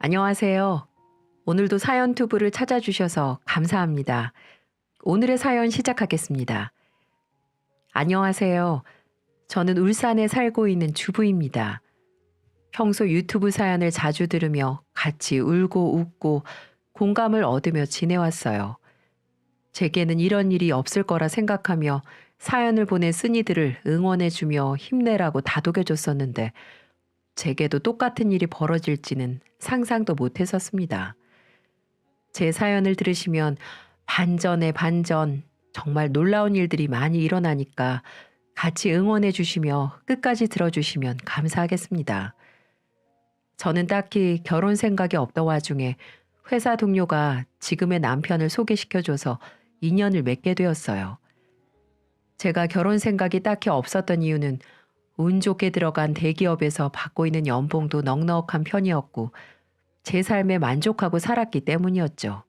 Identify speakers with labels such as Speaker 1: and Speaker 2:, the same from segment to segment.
Speaker 1: 안녕하세요. 오늘도 사연 튜브를 찾아주셔서 감사합니다. 오늘의 사연 시작하겠습니다. 안녕하세요. 저는 울산에 살고 있는 주부입니다. 평소 유튜브 사연을 자주 들으며 같이 울고 웃고 공감을 얻으며 지내왔어요. 제게는 이런 일이 없을 거라 생각하며 사연을 보낸 쓴이들을 응원해주며 힘내라고 다독여줬었는데 제게도 똑같은 일이 벌어질지는 상상도 못했었습니다. 제 사연을 들으시면 반전에 반전, 정말 놀라운 일들이 많이 일어나니까 같이 응원해 주시며 끝까지 들어주시면 감사하겠습니다. 저는 딱히 결혼 생각이 없던 와중에 회사 동료가 지금의 남편을 소개시켜줘서 인연을 맺게 되었어요. 제가 결혼 생각이 딱히 없었던 이유는 운 좋게 들어간 대기업에서 받고 있는 연봉도 넉넉한 편이었고 제 삶에 만족하고 살았기 때문이었죠.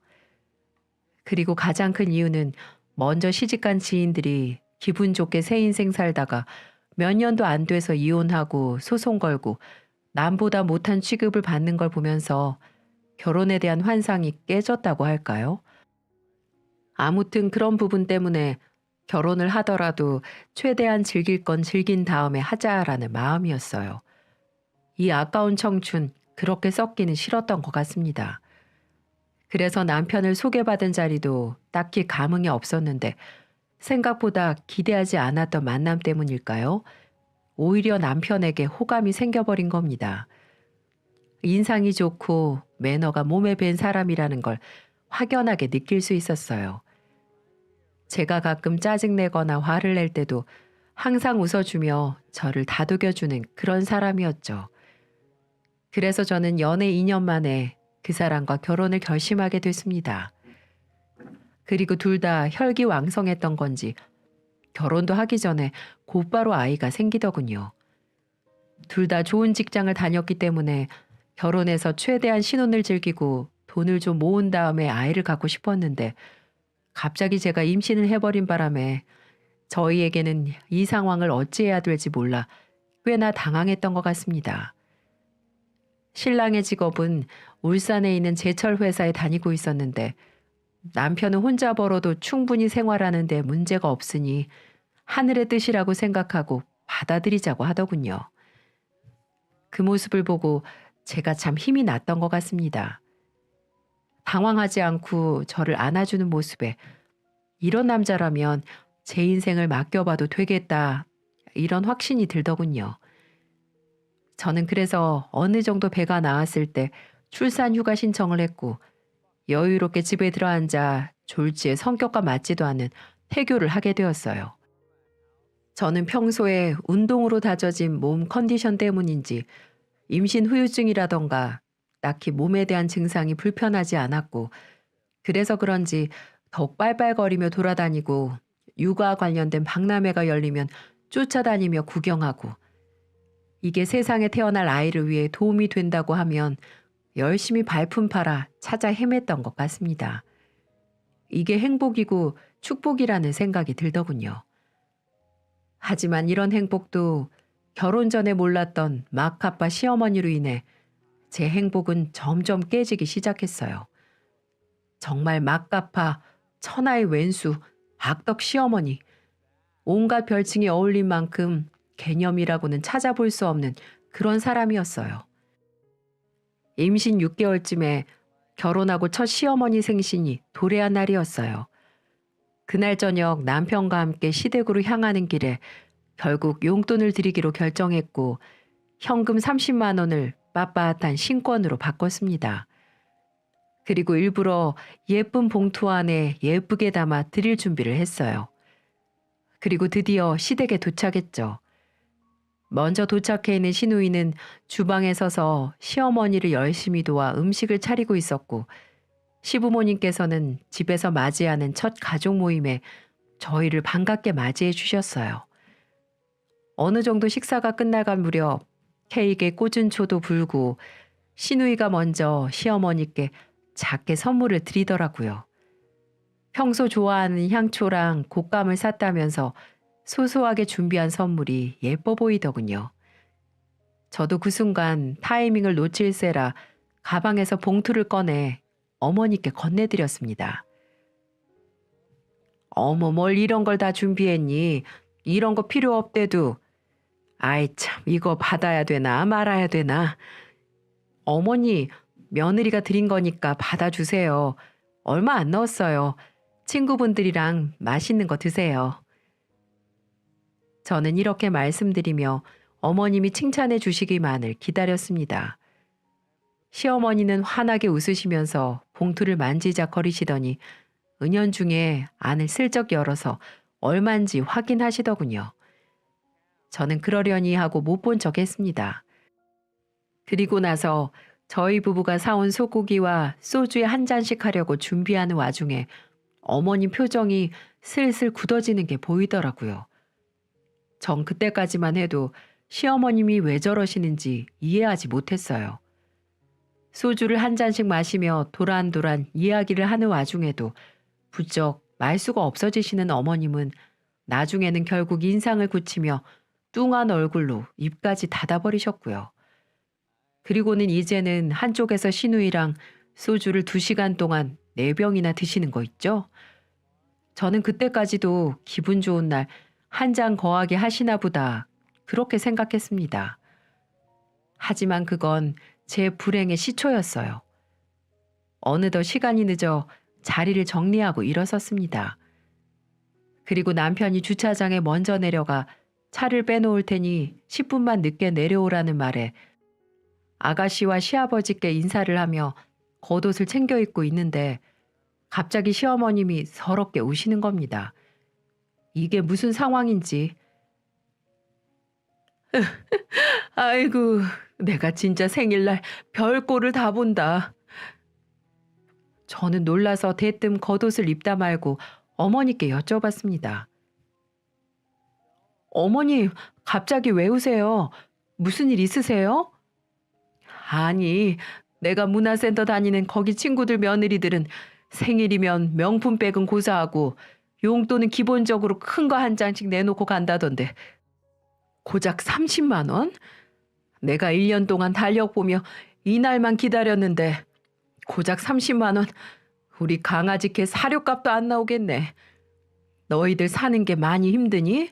Speaker 1: 그리고 가장 큰 이유는 먼저 시집간 지인들이 기분 좋게 새 인생 살다가 몇 년도 안 돼서 이혼하고 소송 걸고 남보다 못한 취급을 받는 걸 보면서 결혼에 대한 환상이 깨졌다고 할까요? 아무튼 그런 부분 때문에 결혼을 하더라도 최대한 즐길 건 즐긴 다음에 하자라는 마음이었어요. 이 아까운 청춘 그렇게 썩기는 싫었던 것 같습니다. 그래서 남편을 소개받은 자리도 딱히 감흥이 없었는데 생각보다 기대하지 않았던 만남 때문일까요? 오히려 남편에게 호감이 생겨버린 겁니다. 인상이 좋고 매너가 몸에 밴 사람이라는 걸 확연하게 느낄 수 있었어요. 제가 가끔 짜증내거나 화를 낼 때도 항상 웃어주며 저를 다독여주는 그런 사람이었죠. 그래서 저는 연애 2년 만에 그 사람과 결혼을 결심하게 됐습니다. 그리고 둘 다 혈기왕성했던 건지 결혼도 하기 전에 곧바로 아이가 생기더군요. 둘 다 좋은 직장을 다녔기 때문에 결혼해서 최대한 신혼을 즐기고 돈을 좀 모은 다음에 아이를 갖고 싶었는데 갑자기 제가 임신을 해버린 바람에 저희에게는 이 상황을 어찌해야 될지 몰라 꽤나 당황했던 것 같습니다. 신랑의 직업은 울산에 있는 제철 회사에 다니고 있었는데 남편은 혼자 벌어도 충분히 생활하는 데 문제가 없으니 하늘의 뜻이라고 생각하고 받아들이자고 하더군요. 그 모습을 보고 제가 참 힘이 났던 것 같습니다. 당황하지 않고 저를 안아주는 모습에 이런 남자라면 제 인생을 맡겨봐도 되겠다 이런 확신이 들더군요. 저는 그래서 어느 정도 배가 나왔을 때 출산 휴가 신청을 했고 여유롭게 집에 들어앉아 졸지에 성격과 맞지도 않는 태교를 하게 되었어요. 저는 평소에 운동으로 다져진 몸 컨디션 때문인지 임신 후유증이라던가 딱히 몸에 대한 증상이 불편하지 않았고 그래서 그런지 더욱 빨빨거리며 돌아다니고 육아 관련된 박람회가 열리면 쫓아다니며 구경하고 이게 세상에 태어날 아이를 위해 도움이 된다고 하면 열심히 발품 팔아 찾아 헤맸던 것 같습니다. 이게 행복이고 축복이라는 생각이 들더군요. 하지만 이런 행복도 결혼 전에 몰랐던 맏아빠 시어머니로 인해 제 행복은 점점 깨지기 시작했어요. 정말 맏아빠, 천하의 왼수, 악덕 시어머니, 온갖 별칭이 어울린 만큼 개념이라고는 찾아볼 수 없는 그런 사람이었어요. 임신 6개월쯤에 결혼하고 첫 시어머니 생신이 도래한 날이었어요. 그날 저녁 남편과 함께 시댁으로 향하는 길에 결국 용돈을 드리기로 결정했고 현금 30만 원을 빳빳한 신권으로 바꿨습니다. 그리고 일부러 예쁜 봉투 안에 예쁘게 담아 드릴 준비를 했어요. 그리고 드디어 시댁에 도착했죠. 먼저 도착해 있는 시누이는 주방에 서서 시어머니를 열심히 도와 음식을 차리고 있었고 시부모님께서는 집에서 맞이하는 첫 가족 모임에 저희를 반갑게 맞이해 주셨어요. 어느 정도 식사가 끝나갈 무렵 케이크에 꽂은 초도 불고 시누이가 먼저 시어머니께 작게 선물을 드리더라고요. 평소 좋아하는 향초랑 곶감을 샀다면서 소소하게 준비한 선물이 예뻐 보이더군요. 저도 그 순간 타이밍을 놓칠세라 가방에서 봉투를 꺼내 어머니께 건네드렸습니다. 어머, 뭘 이런 걸 다 준비했니? 이런 거 필요 없대도. 아이 참, 이거 받아야 되나 말아야 되나. 어머니, 며느리가 드린 거니까 받아주세요. 얼마 안 넣었어요. 친구분들이랑 맛있는 거 드세요. 저는 이렇게 말씀드리며 어머님이 칭찬해 주시기만을 기다렸습니다. 시어머니는 환하게 웃으시면서 봉투를 만지작거리시더니 은연중에 안을 슬쩍 열어서 얼만지 확인하시더군요. 저는 그러려니 하고 못 본 척 했습니다. 그리고 나서 저희 부부가 사온 소고기와 소주에 한 잔씩 하려고 준비하는 와중에 어머님 표정이 슬슬 굳어지는 게 보이더라고요. 전 그때까지만 해도 시어머님이 왜 저러시는지 이해하지 못했어요. 소주를 한 잔씩 마시며 도란도란 이야기를 하는 와중에도 부쩍 말수가 없어지시는 어머님은 나중에는 결국 인상을 굳히며 뚱한 얼굴로 입까지 닫아버리셨고요. 그리고는 이제는 한쪽에서 시누이랑 소주를 2시간 동안 4병이나 드시는 거 있죠? 저는 그때까지도 기분 좋은 날 한 잔 거하게 하시나 보다 그렇게 생각했습니다. 하지만 그건 제 불행의 시초였어요. 어느덧 시간이 늦어 자리를 정리하고 일어섰습니다. 그리고 남편이 주차장에 먼저 내려가 차를 빼놓을 테니 10분만 늦게 내려오라는 말에 아가씨와 시아버지께 인사를 하며 겉옷을 챙겨 입고 있는데 갑자기 시어머님이 서럽게 우시는 겁니다. 이게 무슨 상황인지. 아이고, 내가 진짜 생일날 별꼴을 다 본다. 저는 놀라서 대뜸 겉옷을 입다 말고 어머니께 여쭤봤습니다. 어머님, 갑자기 왜 우세요? 무슨 일 있으세요? 아니, 내가 문화센터 다니는 거기 친구들 며느리들은 생일이면 명품백은 고사하고 용돈은 기본적으로 큰 거 한 장씩 내놓고 간다던데 고작 30만 원? 내가 1년 동안 달력 보며 이날만 기다렸는데 고작 30만 원? 우리 강아지 개 사료값도 안 나오겠네. 너희들 사는 게 많이 힘드니?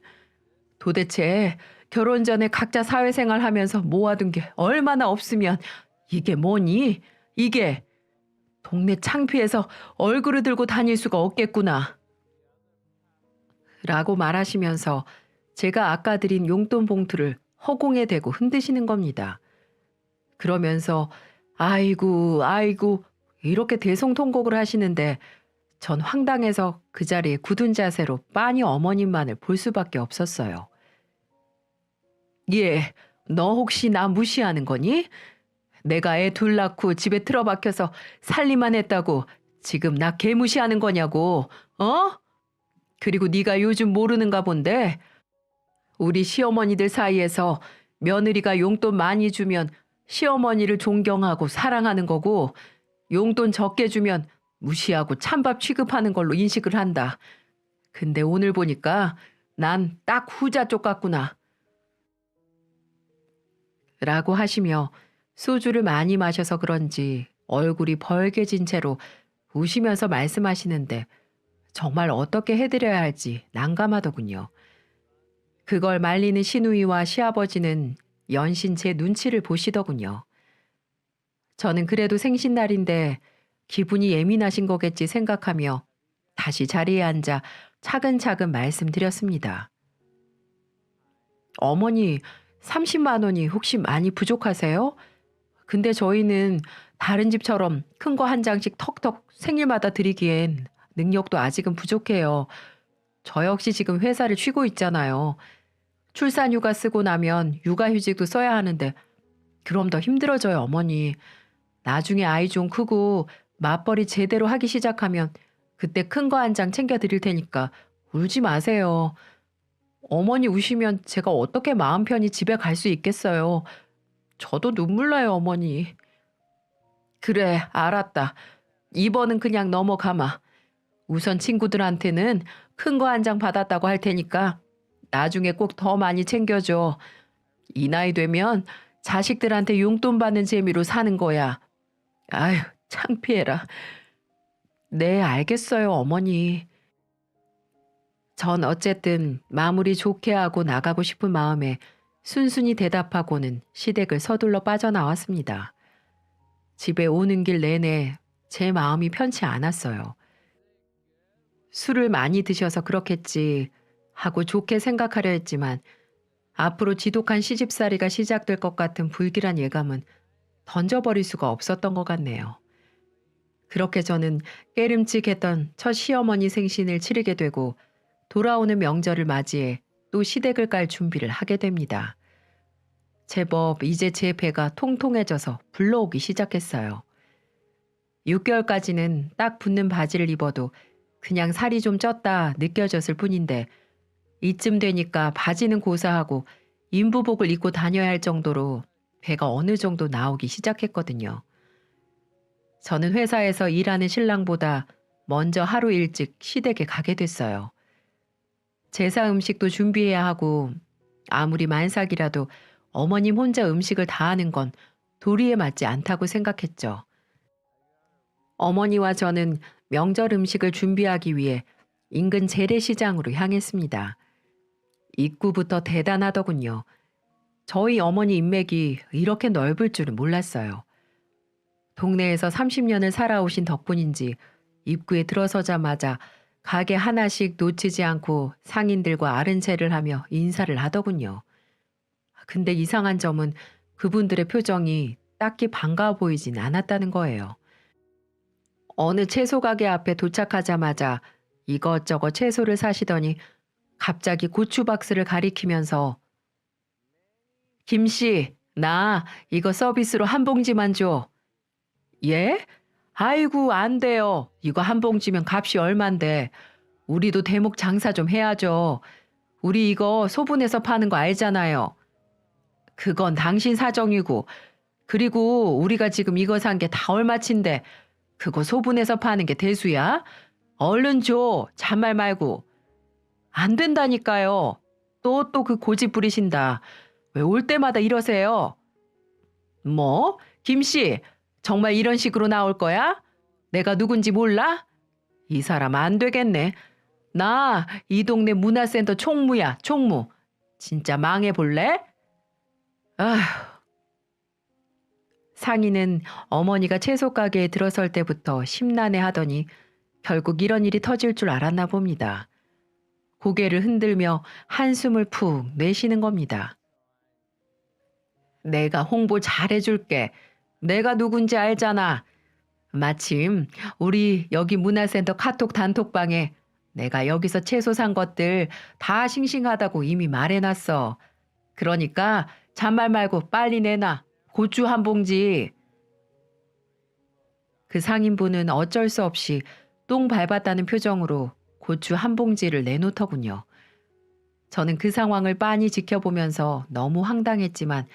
Speaker 1: 도대체 결혼 전에 각자 사회생활 하면서 모아둔 게 얼마나 없으면 이게 뭐니? 이게 동네 창피해서 얼굴을 들고 다닐 수가 없겠구나. 라고 말하시면서 제가 아까 드린 용돈 봉투를 허공에 대고 흔드시는 겁니다. 그러면서 아이고 아이고 이렇게 대성통곡을 하시는데 전 황당해서 그 자리에 굳은 자세로 빤히 어머님만을 볼 수밖에 없었어요. 예, 너 혹시 나 무시하는 거니? 내가 애 둘 낳고 집에 틀어박혀서 살림만 했다고 지금 나 개무시하는 거냐고, 어? 그리고 네가 요즘 모르는가 본데 우리 시어머니들 사이에서 며느리가 용돈 많이 주면 시어머니를 존경하고 사랑하는 거고 용돈 적게 주면 무시하고 찬밥 취급하는 걸로 인식을 한다. 근데 오늘 보니까 난 딱 후자 쪽 같구나. 라고 하시며 소주를 많이 마셔서 그런지 얼굴이 벌개진 채로 우시면서 말씀하시는데 정말 어떻게 해드려야 할지 난감하더군요. 그걸 말리는 시누이와 시아버지는 연신 제 눈치를 보시더군요. 저는 그래도 생신날인데 기분이 예민하신 거겠지 생각하며 다시 자리에 앉아 차근차근 말씀드렸습니다. 어머니, 30만 원이 혹시 많이 부족하세요? 근데 저희는 다른 집처럼 큰 거 한 장씩 턱턱 생일마다 드리기엔 능력도 아직은 부족해요. 저 역시 지금 회사를 쉬고 있잖아요. 출산휴가 쓰고 나면 육아휴직도 써야 하는데 그럼 더 힘들어져요, 어머니. 나중에 아이 좀 크고 맞벌이 제대로 하기 시작하면 그때 큰 거 한 장 챙겨 드릴 테니까 울지 마세요. 어머니 우시면 제가 어떻게 마음 편히 집에 갈 수 있겠어요. 저도 눈물 나요, 어머니. 그래, 알았다. 이번은 그냥 넘어가마. 우선 친구들한테는 큰 거 한 장 받았다고 할 테니까 나중에 꼭 더 많이 챙겨줘. 이 나이 되면 자식들한테 용돈 받는 재미로 사는 거야. 아유, 창피해라. 네, 알겠어요, 어머니. 전 어쨌든 마무리 좋게 하고 나가고 싶은 마음에 순순히 대답하고는 시댁을 서둘러 빠져나왔습니다. 집에 오는 길 내내 제 마음이 편치 않았어요. 술을 많이 드셔서 그렇겠지 하고 좋게 생각하려 했지만 앞으로 지독한 시집살이가 시작될 것 같은 불길한 예감은 던져버릴 수가 없었던 것 같네요. 그렇게 저는 깨름칙했던 첫 시어머니 생신을 치르게 되고 돌아오는 명절을 맞이해 또 시댁을 깔 준비를 하게 됩니다. 제법 이제 제 배가 통통해져서 불러오기 시작했어요. 6개월까지는 딱 붙는 바지를 입어도 그냥 살이 좀 쪘다 느껴졌을 뿐인데 이쯤 되니까 바지는 고사하고 인부복을 입고 다녀야 할 정도로 배가 어느 정도 나오기 시작했거든요. 저는 회사에서 일하는 신랑보다 먼저 하루 일찍 시댁에 가게 됐어요. 제사 음식도 준비해야 하고 아무리 만삭이라도 어머님 혼자 음식을 다 하는 건 도리에 맞지 않다고 생각했죠. 어머니와 저는 명절 음식을 준비하기 위해 인근 재래시장으로 향했습니다. 입구부터 대단하더군요. 저희 어머니 인맥이 이렇게 넓을 줄은 몰랐어요. 동네에서 30년을 살아오신 덕분인지 입구에 들어서자마자 가게 하나씩 놓치지 않고 상인들과 아른채를 하며 인사를 하더군요. 근데 이상한 점은 그분들의 표정이 딱히 반가워 보이진 않았다는 거예요. 어느 채소 가게 앞에 도착하자마자 이것저것 채소를 사시더니 갑자기 고추 박스를 가리키면서 김씨, 나 이거 서비스로 한 봉지만 줘. 예? 아이고, 안 돼요. 이거 한 봉지면 값이 얼만데. 우리도 대목 장사 좀 해야죠. 우리 이거 소분해서 파는 거 알잖아요. 그건 당신 사정이고. 그리고 우리가 지금 이거 산 게 다 얼마친데 그거 소분해서 파는 게 대수야? 얼른 줘. 잔말 말고. 안 된다니까요. 또 그 고집 부리신다. 왜 올 때마다 이러세요? 뭐? 김씨, 정말 이런 식으로 나올 거야? 내가 누군지 몰라? 이 사람 안 되겠네. 나 이 동네 문화센터 총무야, 총무. 진짜 망해볼래? 아휴. 상인은 어머니가 채소 가게에 들어설 때부터 심란해 하더니 결국 이런 일이 터질 줄 알았나 봅니다. 고개를 흔들며 한숨을 푹 내쉬는 겁니다. 내가 홍보 잘해줄게. 내가 누군지 알잖아. 마침 우리 여기 문화센터 카톡 단톡방에 내가 여기서 채소 산 것들 다 싱싱하다고 이미 말해놨어. 그러니까 잔말 말고 빨리 내놔. 고추 한 봉지. 그 상인분은 어쩔 수 없이 똥 밟았다는 표정으로 고추 한 봉지를 내놓더군요. 저는 그 상황을 빤히 지켜보면서 너무 황당했지만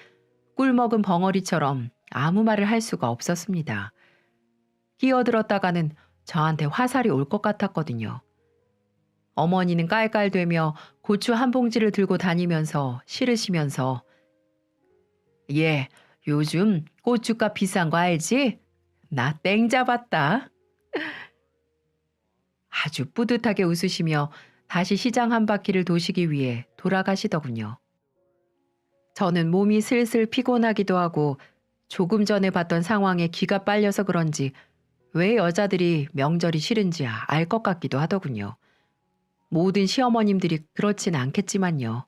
Speaker 1: 꿀먹은 벙어리처럼 아무 말을 할 수가 없었습니다. 끼어들었다가는 저한테 화살이 올 것 같았거든요. 어머니는 깔깔대며 고추 한 봉지를 들고 다니면서 싫으시면서 예, 요즘 고춧값 비싼 거 알지? 나 땡 잡았다. 아주 뿌듯하게 웃으시며 다시 시장 한 바퀴를 도시기 위해 돌아가시더군요. 저는 몸이 슬슬 피곤하기도 하고 조금 전에 봤던 상황에 기가 빨려서 그런지 왜 여자들이 명절이 싫은지 알 것 같기도 하더군요. 모든 시어머님들이 그렇진 않겠지만요.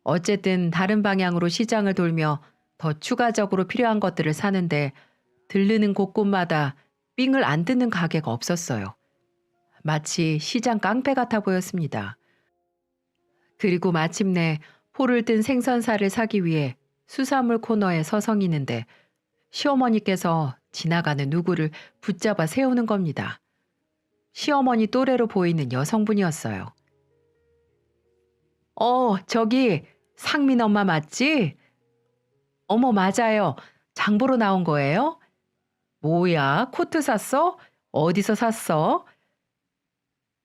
Speaker 1: 어쨌든 다른 방향으로 시장을 돌며 더 추가적으로 필요한 것들을 사는데 들르는 곳곳마다 삥을 안 뜯는 가게가 없었어요. 마치 시장 깡패 같아 보였습니다. 그리고 마침내 포를 뜬 생선살을 사기 위해 수산물 코너에 서성이는데 시어머니께서 지나가는 누구를 붙잡아 세우는 겁니다. 시어머니 또래로 보이는 여성분이었어요. 저기 상민 엄마 맞지? 어머, 맞아요. 장 보러 나온 거예요? 뭐야, 코트 샀어? 어디서 샀어?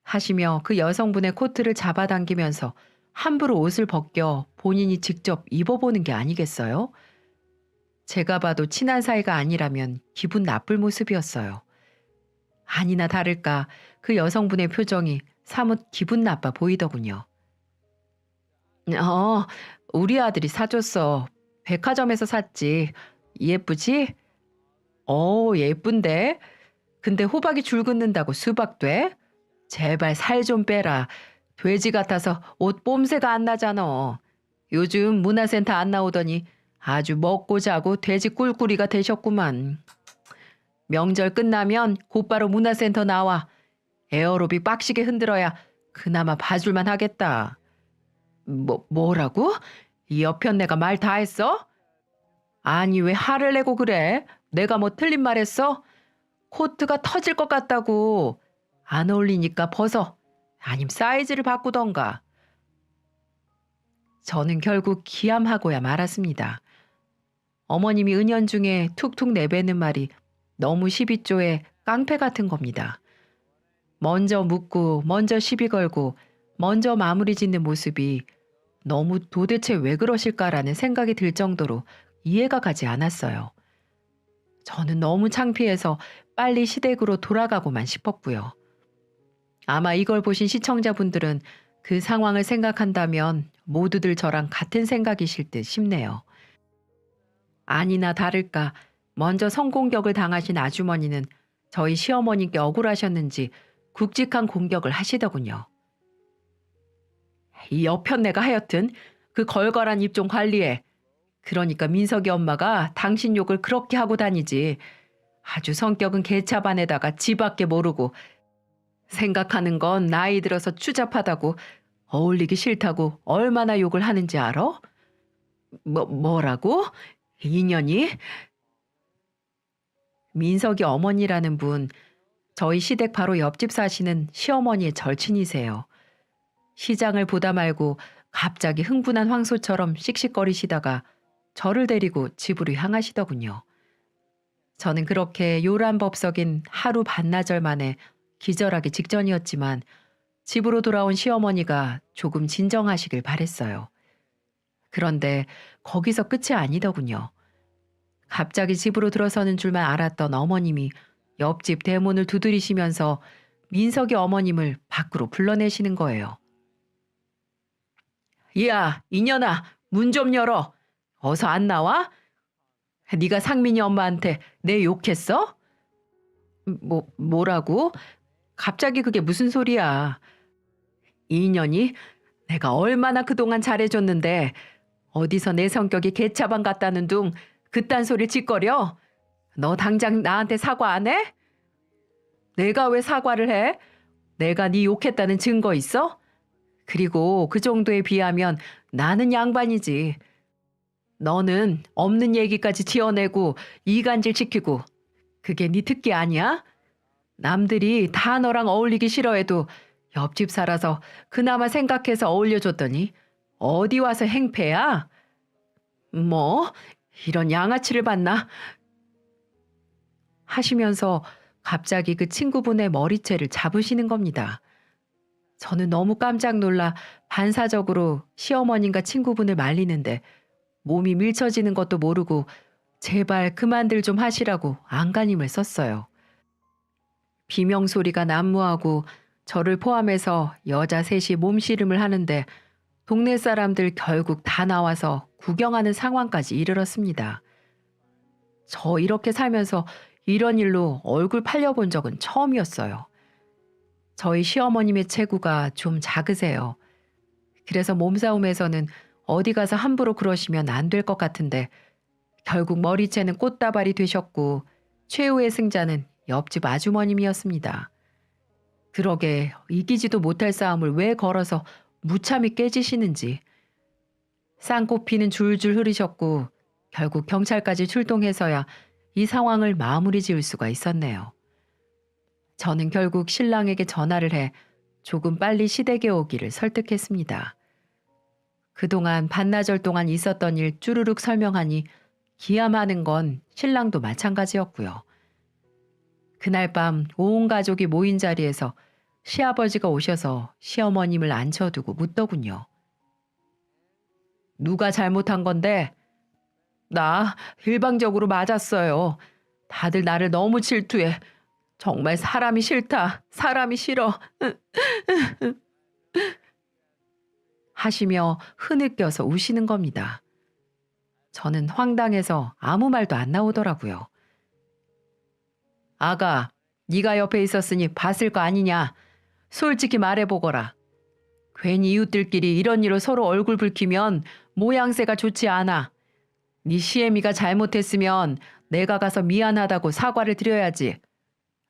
Speaker 1: 하시며 그 여성분의 코트를 잡아당기면서 함부로 옷을 벗겨 본인이 직접 입어보는 게 아니겠어요? 제가 봐도 친한 사이가 아니라면 기분 나쁠 모습이었어요. 아니나 다를까 그 여성분의 표정이 사뭇 기분 나빠 보이더군요. 어, 우리 아들이 사줬어. 백화점에서 샀지. 예쁘지? 예쁜데? 근데 호박이 줄 긋는다고 수박 돼? 제발 살 좀 빼라. 돼지 같아서 옷 뽐새가 안 나잖아. 요즘 문화센터 안 나오더니 아주 먹고 자고 돼지 꿀꿀이가 되셨구만. 명절 끝나면 곧바로 문화센터 나와. 에어로빅 빡시게 흔들어야 그나마 봐줄만 하겠다. 뭐라고? 이 여편네가 말 다 했어? 아니 왜 화를 내고 그래? 내가 뭐 틀린 말 했어? 코트가 터질 것 같다고. 안 어울리니까 벗어. 아님 사이즈를 바꾸던가. 저는 결국 기함하고야 말았습니다. 어머님이 은연중에 툭툭 내뱉는 말이 너무 시비조에 깡패 같은 겁니다. 먼저 묻고 먼저 시비 걸고 먼저 마무리 짓는 모습이 너무 도대체 왜 그러실까라는 생각이 들 정도로 이해가 가지 않았어요. 저는 너무 창피해서 빨리 시댁으로 돌아가고만 싶었고요. 아마 이걸 보신 시청자분들은 그 상황을 생각한다면 모두들 저랑 같은 생각이실 듯 싶네요. 아니나 다를까 먼저 성공격을 당하신 아주머니는 저희 시어머니께 억울하셨는지 굵직한 공격을 하시더군요. 이 여편네가 하여튼 그 걸걸한 입 좀 관리해. 그러니까 민석이 엄마가 당신 욕을 그렇게 하고 다니지. 아주 성격은 개차반에다가 지밖에 모르고 생각하는 건 나이 들어서 추잡하다고 어울리기 싫다고 얼마나 욕을 하는지 알아? 뭐라고? 인연이? 민석이 어머니라는 분, 저희 시댁 바로 옆집 사시는 시어머니의 절친이세요. 시장을 보다 말고 갑자기 흥분한 황소처럼 씩씩거리시다가 저를 데리고 집으로 향하시더군요. 저는 그렇게 요란법석인 하루 반나절 만에 기절하기 직전이었지만 집으로 돌아온 시어머니가 조금 진정하시길 바랬어요. 그런데 거기서 끝이 아니더군요. 갑자기 집으로 들어서는 줄만 알았던 어머님이 옆집 대문을 두드리시면서 민석이 어머님을 밖으로 불러내시는 거예요. 야, 이년아, 문 좀 열어. 어서 안 나와? 네가 상민이 엄마한테 내 욕했어? 뭐라고? 갑자기 그게 무슨 소리야? 이년이 내가 얼마나 그동안 잘해줬는데 어디서 내 성격이 개차반 같다는 둥 그딴 소리 짓거려? 너 당장 나한테 사과 안 해? 내가 왜 사과를 해? 내가 네 욕했다는 증거 있어? 그리고 그 정도에 비하면 나는 양반이지. 너는 없는 얘기까지 지어내고 이간질 시키고 그게 네 특기 아니야? 남들이 다 너랑 어울리기 싫어해도 옆집 살아서 그나마 생각해서 어울려줬더니 어디 와서 행패야? 뭐 이런 양아치를 봤나? 하시면서 갑자기 그 친구분의 머리채를 잡으시는 겁니다. 저는 너무 깜짝 놀라 반사적으로 시어머님과 친구분을 말리는데 몸이 밀쳐지는 것도 모르고 제발 그만들 좀 하시라고 안간힘을 썼어요. 비명소리가 난무하고 저를 포함해서 여자 셋이 몸씨름을 하는데 동네 사람들 결국 다 나와서 구경하는 상황까지 이르렀습니다. 저 이렇게 살면서 이런 일로 얼굴 팔려본 적은 처음이었어요. 저희 시어머님의 체구가 좀 작으세요. 그래서 몸싸움에서는 어디 가서 함부로 그러시면 안 될 것 같은데 결국 머리채는 꽃다발이 되셨고 최후의 승자는 옆집 아주머님이었습니다. 그러게 이기지도 못할 싸움을 왜 걸어서 무참히 깨지시는지. 쌍코피는 줄줄 흐르셨고 결국 경찰까지 출동해서야 이 상황을 마무리 지을 수가 있었네요. 저는 결국 신랑에게 전화를 해 조금 빨리 시댁에 오기를 설득했습니다. 그동안 반나절 동안 있었던 일 쭈루룩 설명하니 기함하는 건 신랑도 마찬가지였고요. 그날 밤 온 가족이 모인 자리에서 시아버지가 오셔서 시어머님을 앉혀두고 묻더군요. 누가 잘못한 건데? 나 일방적으로 맞았어요. 다들 나를 너무 질투해. 정말 사람이 싫다. 사람이 싫어. 하시며 흐느껴서 우시는 겁니다. 저는 황당해서 아무 말도 안 나오더라고요. 아가, 네가 옆에 있었으니 봤을 거 아니냐. 솔직히 말해보거라. 괜히 이웃들끼리 이런 일로 서로 얼굴 붉히면 모양새가 좋지 않아. 네 시애미가 잘못했으면 내가 가서 미안하다고 사과를 드려야지.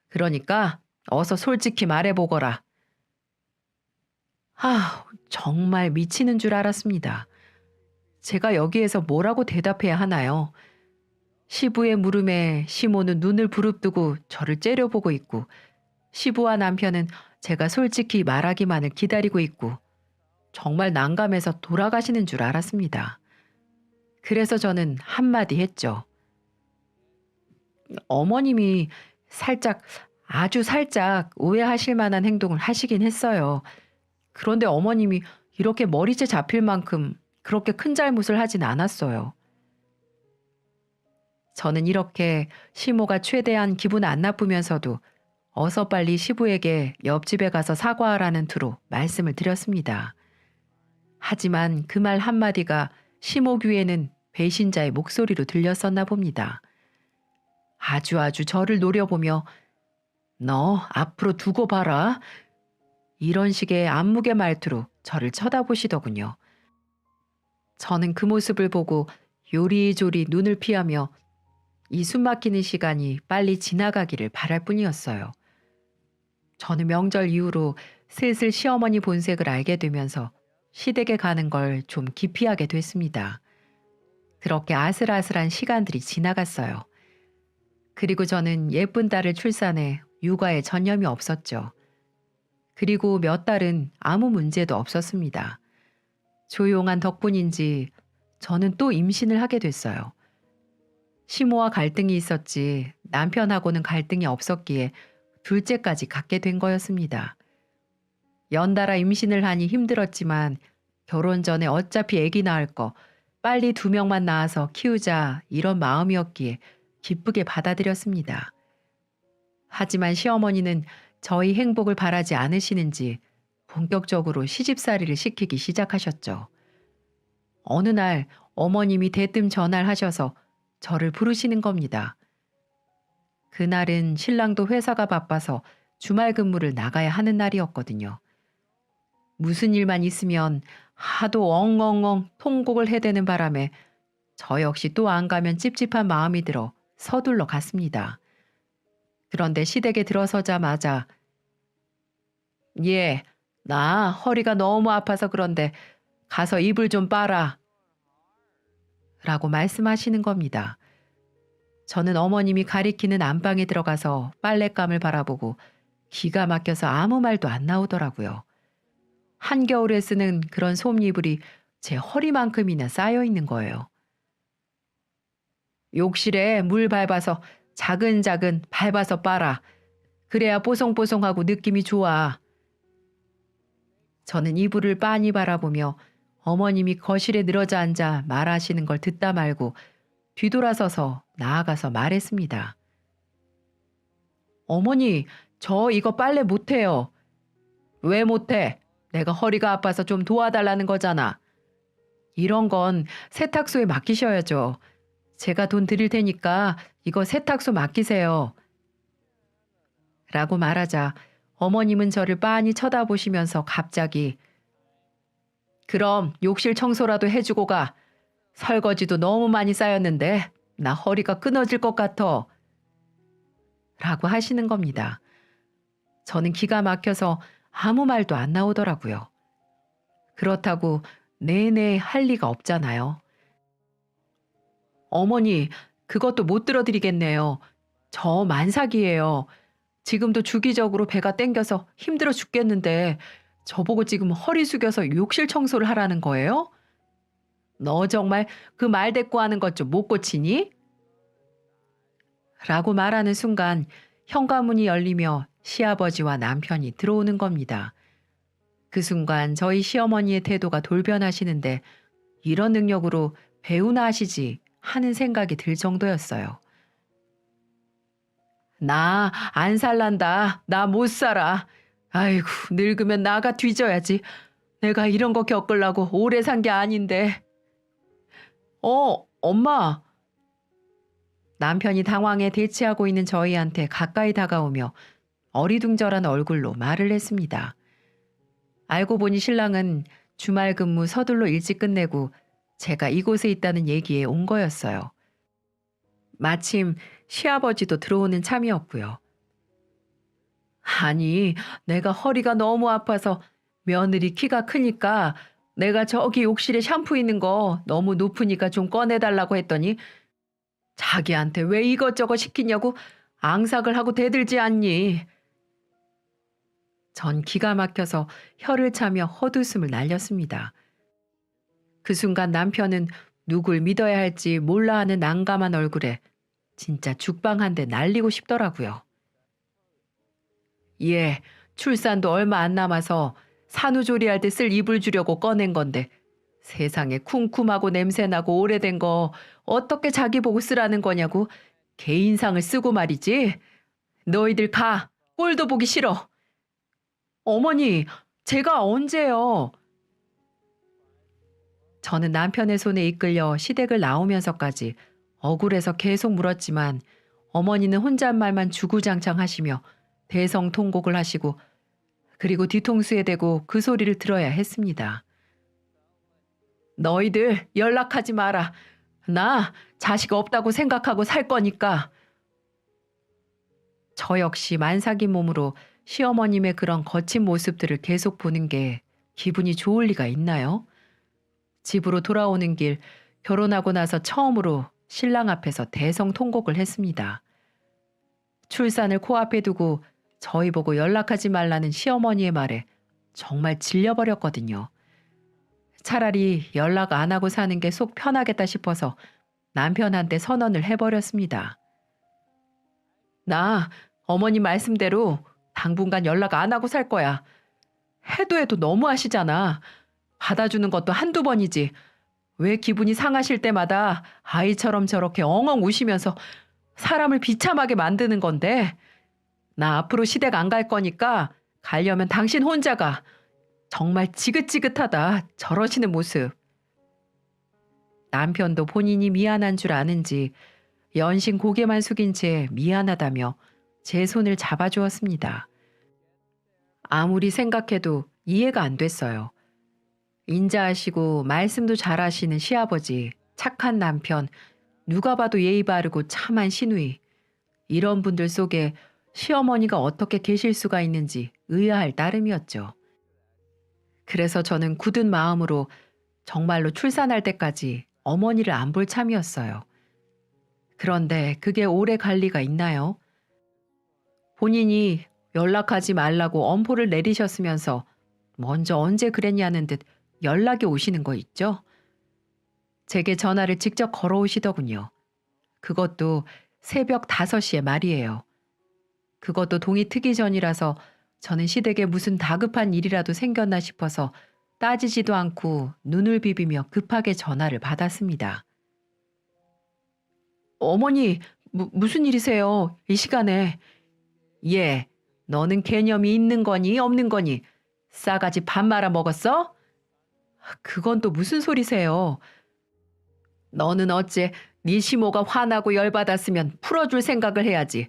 Speaker 1: 그러니까 어서 솔직히 말해보거라. 정말 미치는 줄 알았습니다. 제가 여기에서 뭐라고 대답해야 하나요? 시부의 물음에 시모는 눈을 부릅뜨고 저를 째려보고 있고, 시부와 남편은 제가 솔직히 말하기만을 기다리고 있고, 정말 난감해서 돌아가시는 줄 알았습니다. 그래서 저는 한마디 했죠. 어머님이 아주 살짝 오해하실 만한 행동을 하시긴 했어요. 그런데 어머님이 이렇게 머리채 잡힐 만큼 그렇게 큰 잘못을 하진 않았어요. 저는 이렇게 시모가 최대한 기분 안 나쁘면서도 어서 빨리 시부에게 옆집에 가서 사과하라는 투로 말씀을 드렸습니다. 하지만 그 말 한마디가 시모 귀에는 배신자의 목소리로 들렸었나 봅니다. 아주 저를 노려보며 너 앞으로 두고 봐라. 이런 식의 안무개 말투로 저를 쳐다보시더군요. 저는 그 모습을 보고 요리조리 눈을 피하며 이 숨막히는 시간이 빨리 지나가기를 바랄 뿐이었어요. 저는 명절 이후로 슬슬 시어머니 본색을 알게 되면서 시댁에 가는 걸 좀 기피하게 됐습니다. 그렇게 아슬아슬한 시간들이 지나갔어요. 그리고 저는 예쁜 딸을 출산해 육아에 전념이 없었죠. 그리고 몇 달은 아무 문제도 없었습니다. 조용한 덕분인지 저는 또 임신을 하게 됐어요. 시모와 갈등이 있었지 남편하고는 갈등이 없었기에 둘째까지 갖게 된 거였습니다. 연달아 임신을 하니 힘들었지만 결혼 전에 어차피 아기 낳을 거 빨리 2명만 낳아서 키우자 이런 마음이었기에 기쁘게 받아들였습니다. 하지만 시어머니는 저희 행복을 바라지 않으시는지 본격적으로 시집살이를 시키기 시작하셨죠. 어느 날 어머님이 대뜸 전화를 하셔서 저를 부르시는 겁니다. 그날은 신랑도 회사가 바빠서 주말 근무를 나가야 하는 날이었거든요. 무슨 일만 있으면 하도 엉엉엉 통곡을 해대는 바람에 저 역시 또 안 가면 찝찝한 마음이 들어 서둘러 갔습니다. 그런데 시댁에 들어서자마자 예, 나 허리가 너무 아파서 그런데 가서 이불 좀 빨아 라고 말씀하시는 겁니다. 저는 어머님이 가리키는 안방에 들어가서 빨랫감을 바라보고 기가 막혀서 아무 말도 안 나오더라고요. 한겨울에 쓰는 그런 솜이불이 제 허리만큼이나 쌓여 있는 거예요. 욕실에 물 밟아서 자근자근 밟아서 빨아. 그래야 뽀송뽀송하고 느낌이 좋아. 저는 이불을 빤히 바라보며 어머님이 거실에 늘어져 앉아 말하시는 걸 듣다 말고 뒤돌아서서 나아가서 말했습니다. 어머니, 저 이거 빨래 못해요. 왜 못해? 내가 허리가 아파서 좀 도와달라는 거잖아. 이런 건 세탁소에 맡기셔야죠. 제가 돈 드릴 테니까 이거 세탁소 맡기세요. 라고 말하자 어머님은 저를 빤히 쳐다보시면서 갑자기 그럼 욕실 청소라도 해주고 가. 설거지도 너무 많이 쌓였는데 나 허리가 끊어질 것 같아. 라고 하시는 겁니다. 저는 기가 막혀서 아무 말도 안 나오더라고요. 그렇다고 내내 할 리가 없잖아요. 어머니, 그것도 못 들어드리겠네요. 저 만삭이에요. 지금도 주기적으로 배가 땡겨서 힘들어 죽겠는데 저보고 지금 허리 숙여서 욕실 청소를 하라는 거예요? 너 정말 그 말대꾸하는 것 좀 못 고치니? 라고 말하는 순간 현관문이 열리며 시아버지와 남편이 들어오는 겁니다. 그 순간 저희 시어머니의 태도가 돌변하시는데 이런 능력으로 배우나 하시지 하는 생각이 들 정도였어요. 나 안 살란다. 나 못 살아. 아이고, 늙으면 나가 뒤져야지. 내가 이런 거 겪으려고 오래 산 게 아닌데. 엄마. 남편이 당황해 대치하고 있는 저희한테 가까이 다가오며 어리둥절한 얼굴로 말을 했습니다. 알고 보니 신랑은 주말 근무 서둘러 일찍 끝내고 제가 이곳에 있다는 얘기에 온 거였어요. 마침 시아버지도 들어오는 참이었고요. 아니, 내가 허리가 너무 아파서 며느리 키가 크니까 내가 저기 욕실에 샴푸 있는 거 너무 높으니까 좀 꺼내달라고 했더니 자기한테 왜 이것저것 시키냐고 앙삭을 하고 대들지 않니? 전 기가 막혀서 혀를 차며 헛웃음을 날렸습니다. 그 순간 남편은 누굴 믿어야 할지 몰라 하는 난감한 얼굴에 진짜 죽방 한 대 날리고 싶더라고요. 예, 출산도 얼마 안 남아서 산후조리할 때 쓸 이불 주려고 꺼낸 건데 세상에 쿰쿰하고 냄새나고 오래된 거 어떻게 자기 보고 쓰라는 거냐고 개인상을 쓰고 말이지. 너희들 가. 꼴도 보기 싫어. 어머니, 제가 언제요? 저는 남편의 손에 이끌려 시댁을 나오면서까지 억울해서 계속 물었지만 어머니는 혼잣말만 주구장창 하시며 대성통곡을 하시고 그리고 뒤통수에 대고 그 소리를 들어야 했습니다. 너희들 연락하지 마라. 나 자식 없다고 생각하고 살 거니까. 저 역시 만삭인 몸으로 시어머님의 그런 거친 모습들을 계속 보는 게 기분이 좋을 리가 있나요? 집으로 돌아오는 길 결혼하고 나서 처음으로 신랑 앞에서 대성통곡을 했습니다. 출산을 코앞에 두고 저희 보고 연락하지 말라는 시어머니의 말에 정말 질려버렸거든요. 차라리 연락 안 하고 사는 게 속 편하겠다 싶어서 남편한테 선언을 해버렸습니다. 나 어머니 말씀대로 당분간 연락 안 하고 살 거야. 해도 너무 하시잖아. 받아주는 것도 한두 번이지. 왜 기분이 상하실 때마다 아이처럼 저렇게 엉엉 우시면서 사람을 비참하게 만드는 건데. 나 앞으로 시댁 안 갈 거니까 가려면 당신 혼자 가. 정말 지긋지긋하다. 저러시는 모습. 남편도 본인이 미안한 줄 아는지 연신 고개만 숙인 채 미안하다며 제 손을 잡아주었습니다. 아무리 생각해도 이해가 안 됐어요. 인자하시고 말씀도 잘하시는 시아버지, 착한 남편, 누가 봐도 예의 바르고 참한 시누이. 이런 분들 속에 시어머니가 어떻게 계실 수가 있는지 의아할 따름이었죠. 그래서 저는 굳은 마음으로 정말로 출산할 때까지 어머니를 안 볼 참이었어요. 그런데 그게 오래 갈 리가 있나요? 본인이 연락하지 말라고 엄포를 내리셨으면서 먼저 언제 그랬냐는 듯 연락이 오시는 거 있죠? 제게 전화를 직접 걸어오시더군요. 그것도 새벽 5시에 말이에요. 그것도 동이 트기 전이라서 저는 시댁에 무슨 다급한 일이라도 생겼나 싶어서 따지지도 않고 눈을 비비며 급하게 전화를 받았습니다. 어머니, 무슨 일이세요? 이 시간에. 예, 너는 개념이 있는 거니 없는 거니? 싸가지 밥 말아 먹었어? 그건 또 무슨 소리세요? 너는 어째 네 시모가 화나고 열받았으면 풀어줄 생각을 해야지.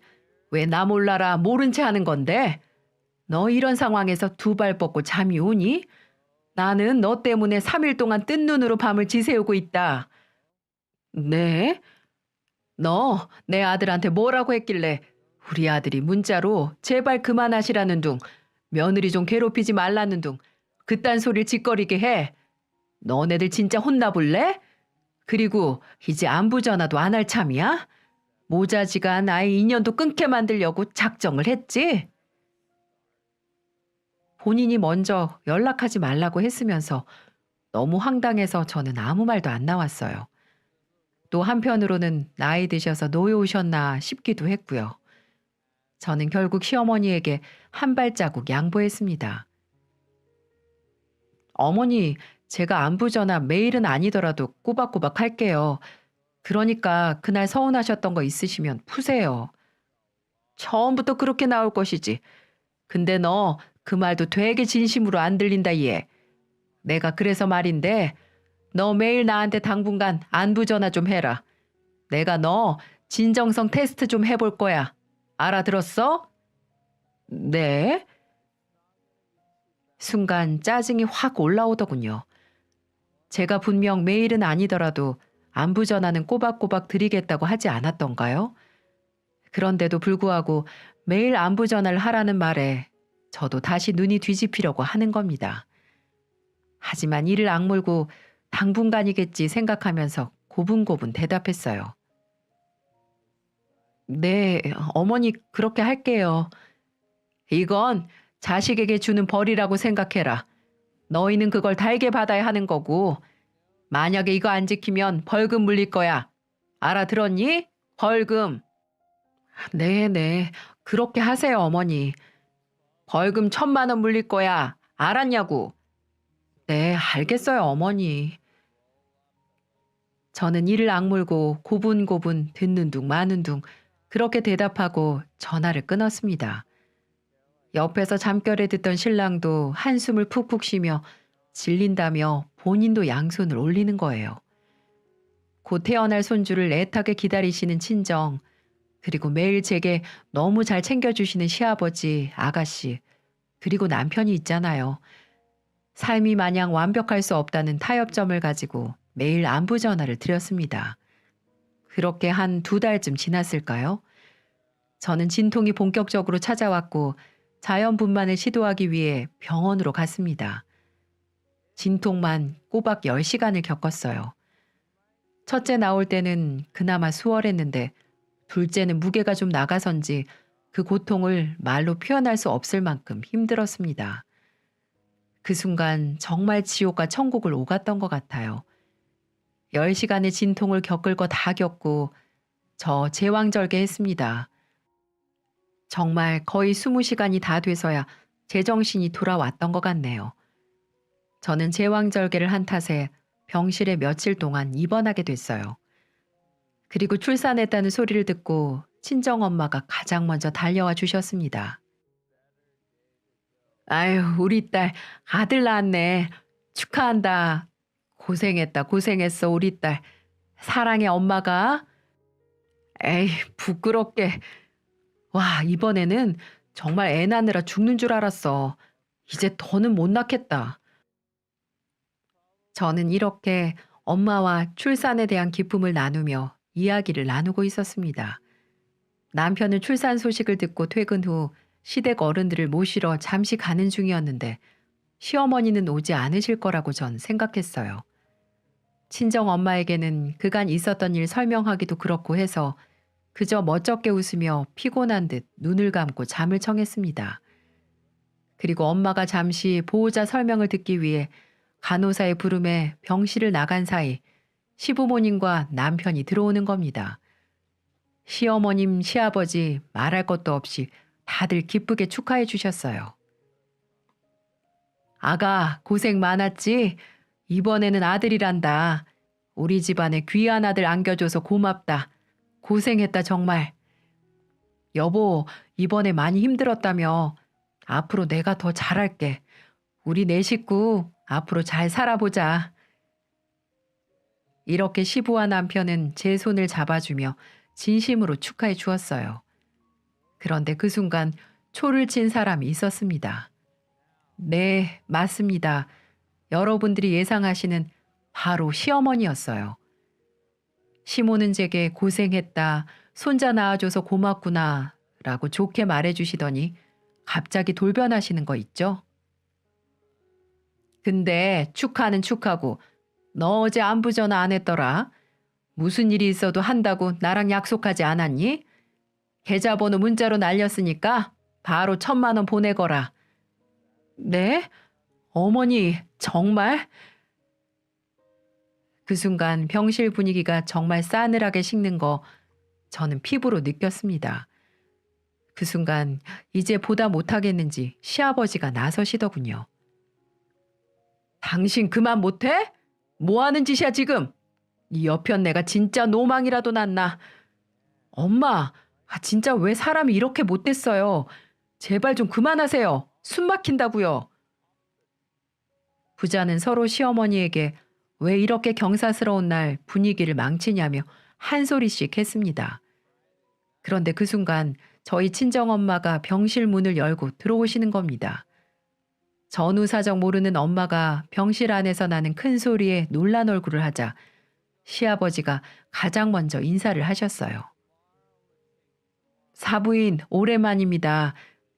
Speaker 1: 왜 나 몰라라 모른 채 하는 건데? 너 이런 상황에서 두 발 뻗고 잠이 오니? 나는 너 때문에 3일 동안 뜬 눈으로 밤을 지새우고 있다. 네? 너 내 아들한테 뭐라고 했길래 우리 아들이 문자로 제발 그만하시라는 둥, 며느리 좀 괴롭히지 말라는 둥, 그딴 소리를 짓거리게 해. 너네들 진짜 혼나볼래? 그리고 이제 안부 전화도 안 할 참이야? 모자지간 아이 인연도 끊게 만들려고 작정을 했지? 본인이 먼저 연락하지 말라고 했으면서 너무 황당해서 저는 아무 말도 안 나왔어요. 또 한편으로는 나이 드셔서 노여우셨나 싶기도 했고요. 저는 결국 시어머니에게 한 발자국 양보했습니다. 어머니, 제가 안부 전화 매일은 아니더라도 꼬박꼬박 할게요. 그러니까 그날 서운하셨던 거 있으시면 푸세요. 처음부터 그렇게 나올 것이지. 근데 너 그 말도 되게 진심으로 안 들린다 얘. 내가 그래서 말인데 너 매일 나한테 당분간 안부 전화 좀 해라. 내가 너 진정성 테스트 좀 해볼 거야. 알아들었어? 네. 순간 짜증이 확 올라오더군요. 제가 분명 매일은 아니더라도 안부 전화는 꼬박꼬박 드리겠다고 하지 않았던가요? 그런데도 불구하고 매일 안부 전화를 하라는 말에 저도 다시 눈이 뒤집히려고 하는 겁니다. 하지만 이를 악물고 당분간이겠지 생각하면서 고분고분 대답했어요. 네, 어머니 그렇게 할게요. 이건 자식에게 주는 벌이라고 생각해라. 너희는 그걸 달게 받아야 하는 거고 만약에 이거 안 지키면 벌금 물릴 거야. 알아들었니? 벌금. 네네. 그렇게 하세요, 어머니. 벌금 1,000만 원 물릴 거야. 알았냐고. 네, 알겠어요, 어머니. 저는 이를 악물고 고분고분 듣는 둥 마는 둥 그렇게 대답하고 전화를 끊었습니다. 옆에서 잠결에 듣던 신랑도 한숨을 푹푹 쉬며 질린다며 본인도 양손을 올리는 거예요. 곧 태어날 손주를 애타게 기다리시는 친정, 그리고 매일 제게 너무 잘 챙겨주시는 시아버지, 아가씨, 그리고 남편이 있잖아요. 삶이 마냥 완벽할 수 없다는 타협점을 가지고 매일 안부 전화를 드렸습니다. 그렇게 한 2달쯤 지났을까요? 저는 진통이 본격적으로 찾아왔고 자연분만을 시도하기 위해 병원으로 갔습니다. 진통만 꼬박 10시간을 겪었어요. 첫째 나올 때는 그나마 수월했는데 둘째는 무게가 좀 나가선지 그 고통을 말로 표현할 수 없을 만큼 힘들었습니다. 그 순간 정말 지옥과 천국을 오갔던 것 같아요. 10시간의 진통을 겪을 거 다 겪고 저 제왕절개했습니다. 정말 거의 20시간이 다 돼서야 제정신이 돌아왔던 것 같네요. 저는 제왕절개를 한 탓에 병실에 며칠 동안 입원하게 됐어요. 그리고 출산했다는 소리를 듣고 친정엄마가 가장 먼저 달려와 주셨습니다. 아유, 우리 딸 아들 낳았네. 축하한다. 고생했다, 고생했어, 우리 딸. 사랑해, 엄마가. 에이, 부끄럽게. 와, 이번에는 정말 애 낳느라 죽는 줄 알았어. 이제 더는 못 낳겠다. 저는 이렇게 엄마와 출산에 대한 기쁨을 나누며 이야기를 나누고 있었습니다. 남편은 출산 소식을 듣고 퇴근 후 시댁 어른들을 모시러 잠시 가는 중이었는데 시어머니는 오지 않으실 거라고 전 생각했어요. 친정 엄마에게는 그간 있었던 일 설명하기도 그렇고 해서 그저 멋쩍게 웃으며 피곤한 듯 눈을 감고 잠을 청했습니다. 그리고 엄마가 잠시 보호자 설명을 듣기 위해 간호사의 부름에 병실을 나간 사이 시부모님과 남편이 들어오는 겁니다. 시어머님, 시아버지 말할 것도 없이 다들 기쁘게 축하해 주셨어요. 아가, 고생 많았지? 이번에는 아들이란다. 우리 집안에 귀한 아들 안겨줘서 고맙다. 고생했다 정말. 여보, 이번에 많이 힘들었다며. 앞으로 내가 더 잘할게. 우리 네 식구 앞으로 잘 살아보자. 이렇게 시부와 남편은 제 손을 잡아주며 진심으로 축하해 주었어요. 그런데 그 순간 초를 친 사람이 있었습니다. 네, 맞습니다. 여러분들이 예상하시는 바로 시어머니였어요. 시모는 제게 고생했다, 손자 낳아줘서 고맙구나 라고 좋게 말해주시더니 갑자기 돌변하시는 거 있죠? 근데 축하는 축하고 너 어제 안부 전화 안 했더라? 무슨 일이 있어도 한다고 나랑 약속하지 않았니? 계좌번호 문자로 날렸으니까 바로 1,000만 원 보내거라. 네? 어머니, 정말? 그 순간 병실 분위기가 정말 싸늘하게 식는 거 저는 피부로 느꼈습니다. 그 순간 이제 보다 못하겠는지 시아버지가 나서시더군요. 당신 그만 못해? 뭐 하는 짓이야 지금? 이 여편 내가 진짜 노망이라도 났나? 엄마, 진짜 왜 사람이 이렇게 못됐어요? 제발 좀 그만하세요. 숨 막힌다고요. 부자는 서로 시어머니에게 왜 이렇게 경사스러운 날 분위기를 망치냐며 한 소리씩 했습니다. 그런데 그 순간 저희 친정엄마가 병실 문을 열고 들어오시는 겁니다. 전후 사정 모르는 엄마가 병실 안에서 나는 큰 소리에 놀란 얼굴을 하자 시아버지가 가장 먼저 인사를 하셨어요. 사부인 오랜만입니다.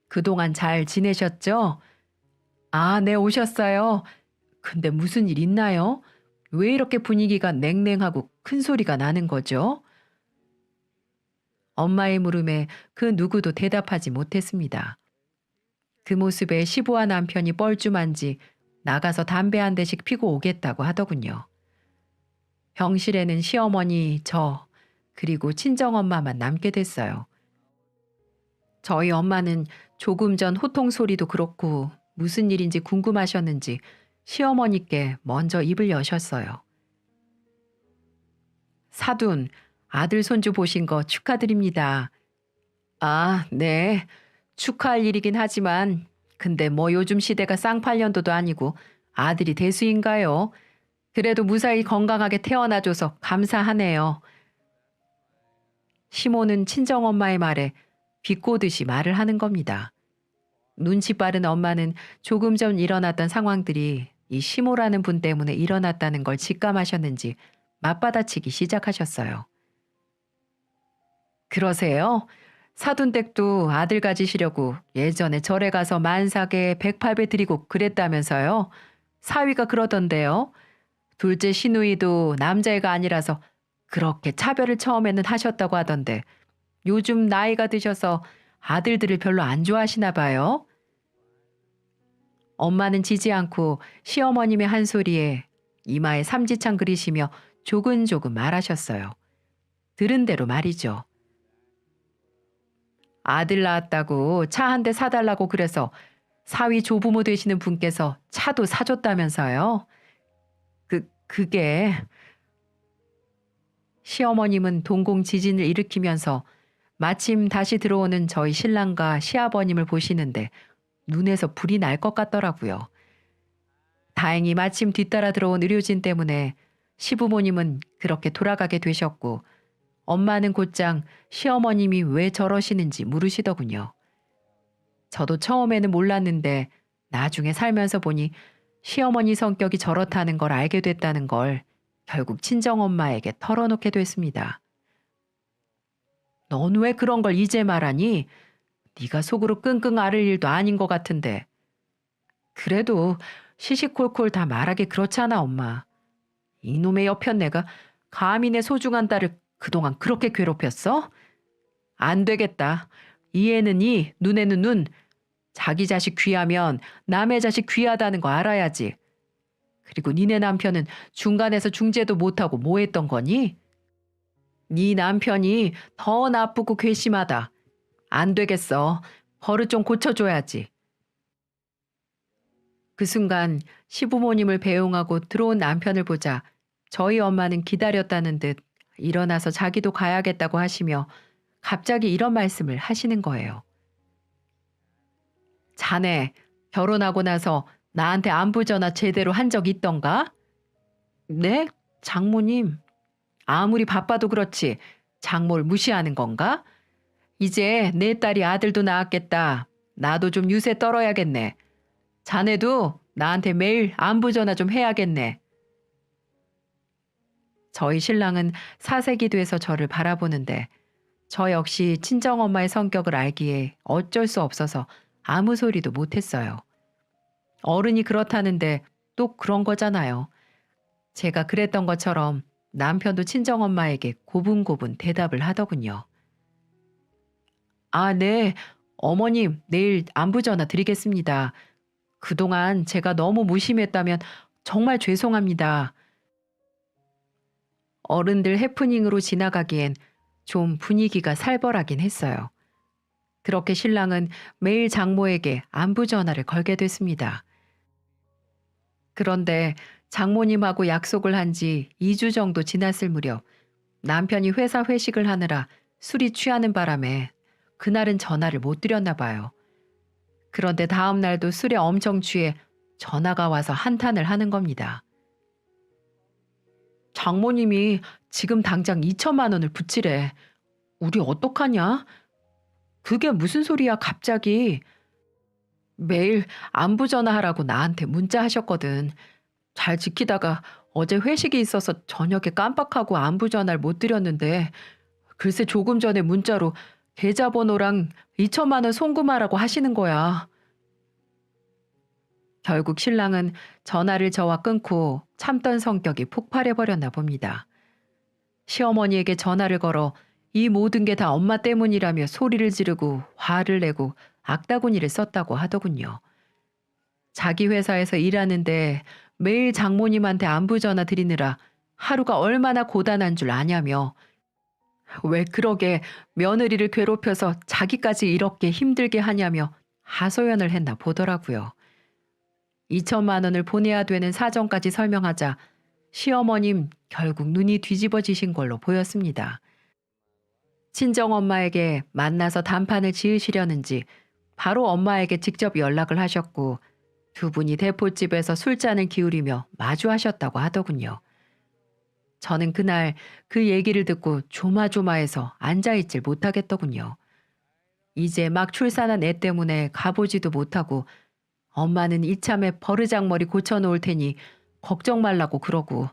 Speaker 1: 그동안 잘 지내셨죠? 아, 네, 오셨어요. 근데 무슨 일 있나요? 왜 이렇게 분위기가 냉랭하고 큰 소리가 나는 거죠? 엄마의 물음에 그 누구도 대답하지 못했습니다. 그 모습에 시부와 남편이 뻘쭘한지 나가서 담배 한 대씩 피고 오겠다고 하더군요. 병실에는 시어머니, 저, 그리고 친정엄마만 남게 됐어요. 저희 엄마는 조금 전 호통 소리도 그렇고 무슨 일인지 궁금하셨는지 시어머니께 먼저 입을 여셨어요. 사돈, 아들 손주 보신 거 축하드립니다. 아, 네. 축하할 일이긴 하지만 근데 뭐 요즘 시대가 쌍팔년도도 아니고 아들이 대수인가요? 그래도 무사히 건강하게 태어나줘서 감사하네요. 시모는 친정엄마의 말에 비꼬듯이 말을 하는 겁니다. 눈치 빠른 엄마는 조금 전 일어났던 상황들이 이 시모라는 분 때문에 일어났다는 걸 직감하셨는지 맞받아치기 시작하셨어요. 그러세요? 사돈댁도 아들 가지시려고 예전에 절에 가서 만삭에 108배 드리고 그랬다면서요? 사위가 그러던데요. 둘째 시누이도 남자애가 아니라서 그렇게 차별을 처음에는 하셨다고 하던데 요즘 나이가 드셔서 아들들을 별로 안 좋아하시나 봐요. 엄마는 지지 않고 시어머님의 한 소리에 이마에 삼지창 그리시며 조근조근 말하셨어요. 들은 대로 말이죠. 아들 낳았다고 차 한 대 사달라고 그래서 사위 조부모 되시는 분께서 차도 사줬다면서요. 그게 시어머님은 동공 지진을 일으키면서 마침 다시 들어오는 저희 신랑과 시아버님을 보시는데 눈에서 불이 날 것 같더라고요. 다행히 마침 뒤따라 들어온 의료진 때문에 시부모님은 그렇게 돌아가게 되셨고 엄마는 곧장 시어머님이 왜 저러시는지 물으시더군요. 저도 처음에는 몰랐는데 나중에 살면서 보니 시어머니 성격이 저렇다는 걸 알게 됐다는 걸 결국 친정엄마에게 털어놓게 됐습니다. 넌 왜 그런 걸 이제 말하니? 네가 속으로 끙끙 앓을 일도 아닌 것 같은데. 그래도 시시콜콜 다 말하기 그렇잖아, 엄마. 이놈의 여편네가 감히 내 소중한 딸을 그동안 그렇게 괴롭혔어? 안 되겠다. 이에는 이, 눈에는 눈. 자기 자식 귀하면 남의 자식 귀하다는 거 알아야지. 그리고 니네 남편은 중간에서 중재도 못하고 뭐 했던 거니? 네 남편이 더 나쁘고 괘씸하다. 안 되겠어. 버릇 좀 고쳐줘야지. 그 순간 시부모님을 배웅하고 들어온 남편을 보자 저희 엄마는 기다렸다는 듯 일어나서 자기도 가야겠다고 하시며 갑자기 이런 말씀을 하시는 거예요. 자네, 결혼하고 나서 나한테 안부 전화 제대로 한 적 있던가? 네? 장모님. 아무리 바빠도 그렇지. 장모를 무시하는 건가? 이제 내 딸이 아들도 낳았겠다. 나도 좀 유세 떨어야겠네. 자네도 나한테 매일 안부 전화 좀 해야겠네. 저희 신랑은 사색이 돼서 저를 바라보는데 저 역시 친정엄마의 성격을 알기에 어쩔 수 없어서 아무 소리도 못했어요. 어른이 그렇다는데 또 그런 거잖아요. 제가 그랬던 것처럼 남편도 친정엄마에게 고분고분 대답을 하더군요. 아, 네. 어머님, 내일 안부 전화 드리겠습니다. 그동안 제가 너무 무심했다면 정말 죄송합니다. 어른들 해프닝으로 지나가기엔 좀 분위기가 살벌하긴 했어요. 그렇게 신랑은 매일 장모에게 안부 전화를 걸게 됐습니다. 그런데 장모님하고 약속을 한 지 2주 정도 지났을 무렵 남편이 회사 회식을 하느라 술이 취하는 바람에 그날은 전화를 못 드렸나 봐요. 그런데 다음 날도 술에 엄청 취해 전화가 와서 한탄을 하는 겁니다. 장모님이 지금 당장 2천만 원을 붙이래. 우리 어떡하냐? 그게 무슨 소리야 갑자기. 매일 안부 전화하라고 나한테 문자하셨거든. 잘 지키다가 어제 회식이 있어서 저녁에 깜빡하고 안부 전화를 못 드렸는데 글쎄 조금 전에 문자로 계좌번호랑 2천만 원 송금하라고 하시는 거야. 결국 신랑은 전화를 저와 끊고 참던 성격이 폭발해버렸나 봅니다. 시어머니에게 전화를 걸어 이 모든 게 다 엄마 때문이라며 소리를 지르고 화를 내고 악다구니를 썼다고 하더군요. 자기 회사에서 일하는데 매일 장모님한테 안부 전화 드리느라 하루가 얼마나 고단한 줄 아냐며 왜 그러게 며느리를 괴롭혀서 자기까지 이렇게 힘들게 하냐며 하소연을 했나 보더라고요. 2천만 원을 보내야 되는 사정까지 설명하자 시어머님 결국 눈이 뒤집어지신 걸로 보였습니다. 친정엄마에게 만나서 단판을 지으시려는지 바로 엄마에게 직접 연락을 하셨고 두 분이 대포집에서 술잔을 기울이며 마주하셨다고 하더군요. 저는 그날 그 얘기를 듣고 조마조마해서 앉아있질 못하겠더군요. 이제 막 출산한 애 때문에 가보지도 못하고 엄마는 이참에 버르장머리 고쳐놓을 테니 걱정 말라고 그러고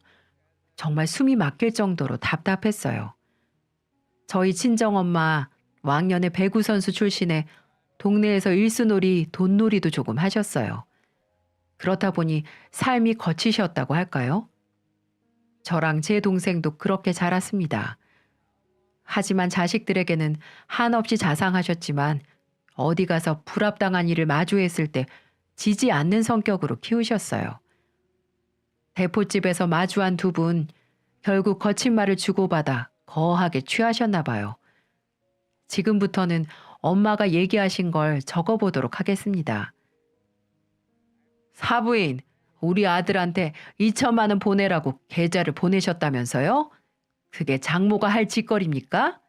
Speaker 1: 정말 숨이 막힐 정도로 답답했어요. 저희 친정엄마 왕년에 배구 선수 출신에 동네에서 일수놀이, 돈놀이도 조금 하셨어요. 그렇다 보니 삶이 거치셨다고 할까요? 저랑 제 동생도 그렇게 자랐습니다. 하지만 자식들에게는 한없이 자상하셨지만 어디 가서 불합당한 일을 마주했을 때 지지 않는 성격으로 키우셨어요. 대포집에서 마주한 두 분 결국 거친 말을 주고받아 거하게 취하셨나 봐요. 지금부터는 엄마가 얘기하신 걸 적어보도록 하겠습니다. 사부인, 우리 아들한테 2천만 원 보내라고 계좌를 보내셨다면서요? 그게 장모가 할 짓거리입니까?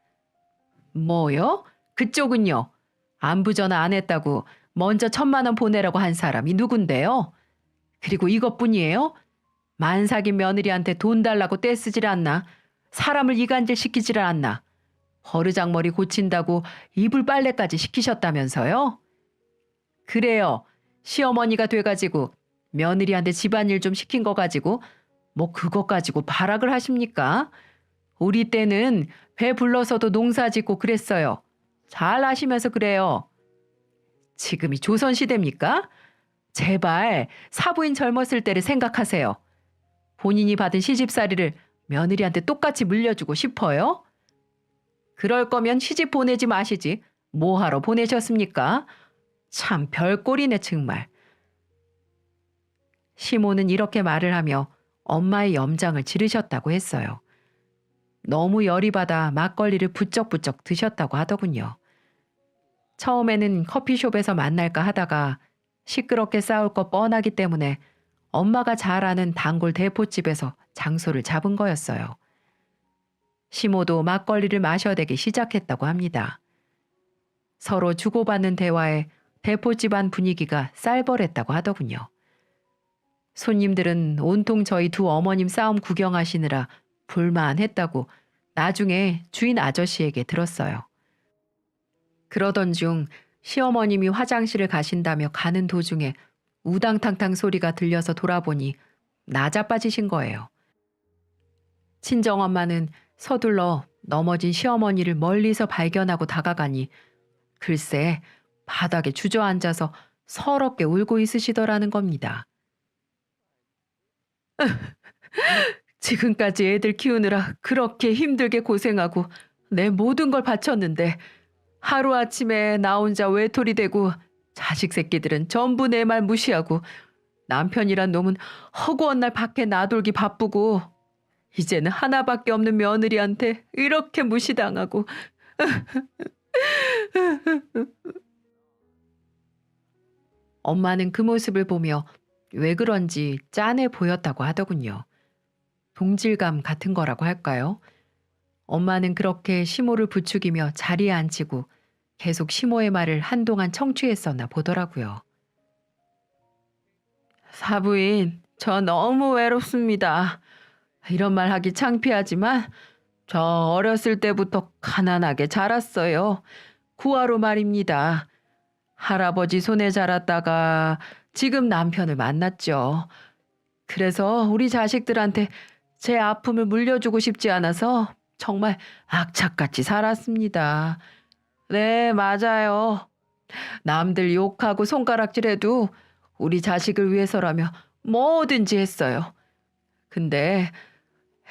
Speaker 1: 뭐요? 그쪽은요? 안부 전화 안 했다고 먼저 1천만 원 보내라고 한 사람이 누군데요? 그리고 이것뿐이에요? 만삭인 며느리한테 돈 달라고 떼쓰질 않나? 사람을 이간질 시키질 않나? 버르장머리 고친다고 이불 빨래까지 시키셨다면서요? 그래요. 시어머니가 돼가지고 며느리한테 집안일 좀 시킨 거 가지고 뭐 그거 가지고 발악을 하십니까? 우리 때는 배 불러서도 농사 짓고 그랬어요. 잘 아시면서 그래요. 지금이 조선시대입니까? 제발 사부인 젊었을 때를 생각하세요. 본인이 받은 시집살이를 며느리한테 똑같이 물려주고 싶어요? 그럴 거면 시집 보내지 마시지. 뭐하러 보내셨습니까? 참 별꼴이네 정말. 시모는 이렇게 말을 하며 엄마의 염장을 지르셨다고 했어요. 너무 열이 받아 막걸리를 부쩍부쩍 드셨다고 하더군요. 처음에는 커피숍에서 만날까 하다가 시끄럽게 싸울 거 뻔하기 때문에 엄마가 잘 아는 단골 대포집에서 장소를 잡은 거였어요. 시모도 막걸리를 마셔대기 시작했다고 합니다. 서로 주고받는 대화에 대포집안 분위기가 쌀벌했다고 하더군요. 손님들은 온통 저희 두 어머님 싸움 구경하시느라 불만했다고 나중에 주인 아저씨에게 들었어요. 그러던 중 시어머님이 화장실을 가신다며 가는 도중에 우당탕탕 소리가 들려서 돌아보니 나자빠지신 거예요. 친정엄마는 서둘러 넘어진 시어머니를 멀리서 발견하고 다가가니 글쎄 바닥에 주저앉아서 서럽게 울고 있으시더라는 겁니다. 지금까지 애들 키우느라 그렇게 힘들게 고생하고 내 모든 걸 바쳤는데 하루아침에 나 혼자 외톨이 되고 자식 새끼들은 전부 내 말 무시하고 남편이란 놈은 허구한 날 밖에 나돌기 바쁘고 이제는 하나밖에 없는 며느리한테 이렇게 무시당하고 엄마는 그 모습을 보며 왜 그런지 짠해 보였다고 하더군요. 동질감 같은 거라고 할까요? 엄마는 그렇게 시모를 부추기며 자리에 앉히고 계속 시모의 말을 한동안 청취했었나 보더라고요. 사부인, 저 너무 외롭습니다. 이런 말 하기 창피하지만 저 어렸을 때부터 가난하게 자랐어요. 구화로 말입니다. 할아버지 손에 자랐다가 지금 남편을 만났죠. 그래서 우리 자식들한테 제 아픔을 물려주고 싶지 않아서 정말 악착같이 살았습니다. 네, 맞아요. 남들 욕하고 손가락질해도 우리 자식을 위해서라며 뭐든지 했어요. 근데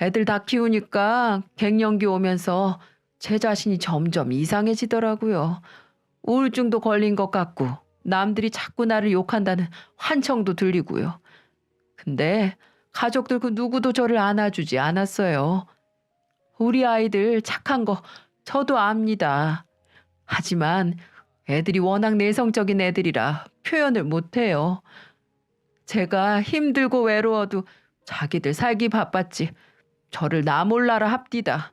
Speaker 1: 애들 다 키우니까 갱년기 오면서 제 자신이 점점 이상해지더라고요. 우울증도 걸린 것 같고 남들이 자꾸 나를 욕한다는 환청도 들리고요. 근데 가족들 그 누구도 저를 안아주지 않았어요. 우리 아이들 착한 거 저도 압니다. 하지만 애들이 워낙 내성적인 애들이라 표현을 못해요. 제가 힘들고 외로워도 자기들 살기 바빴지 저를 나 몰라라 합디다.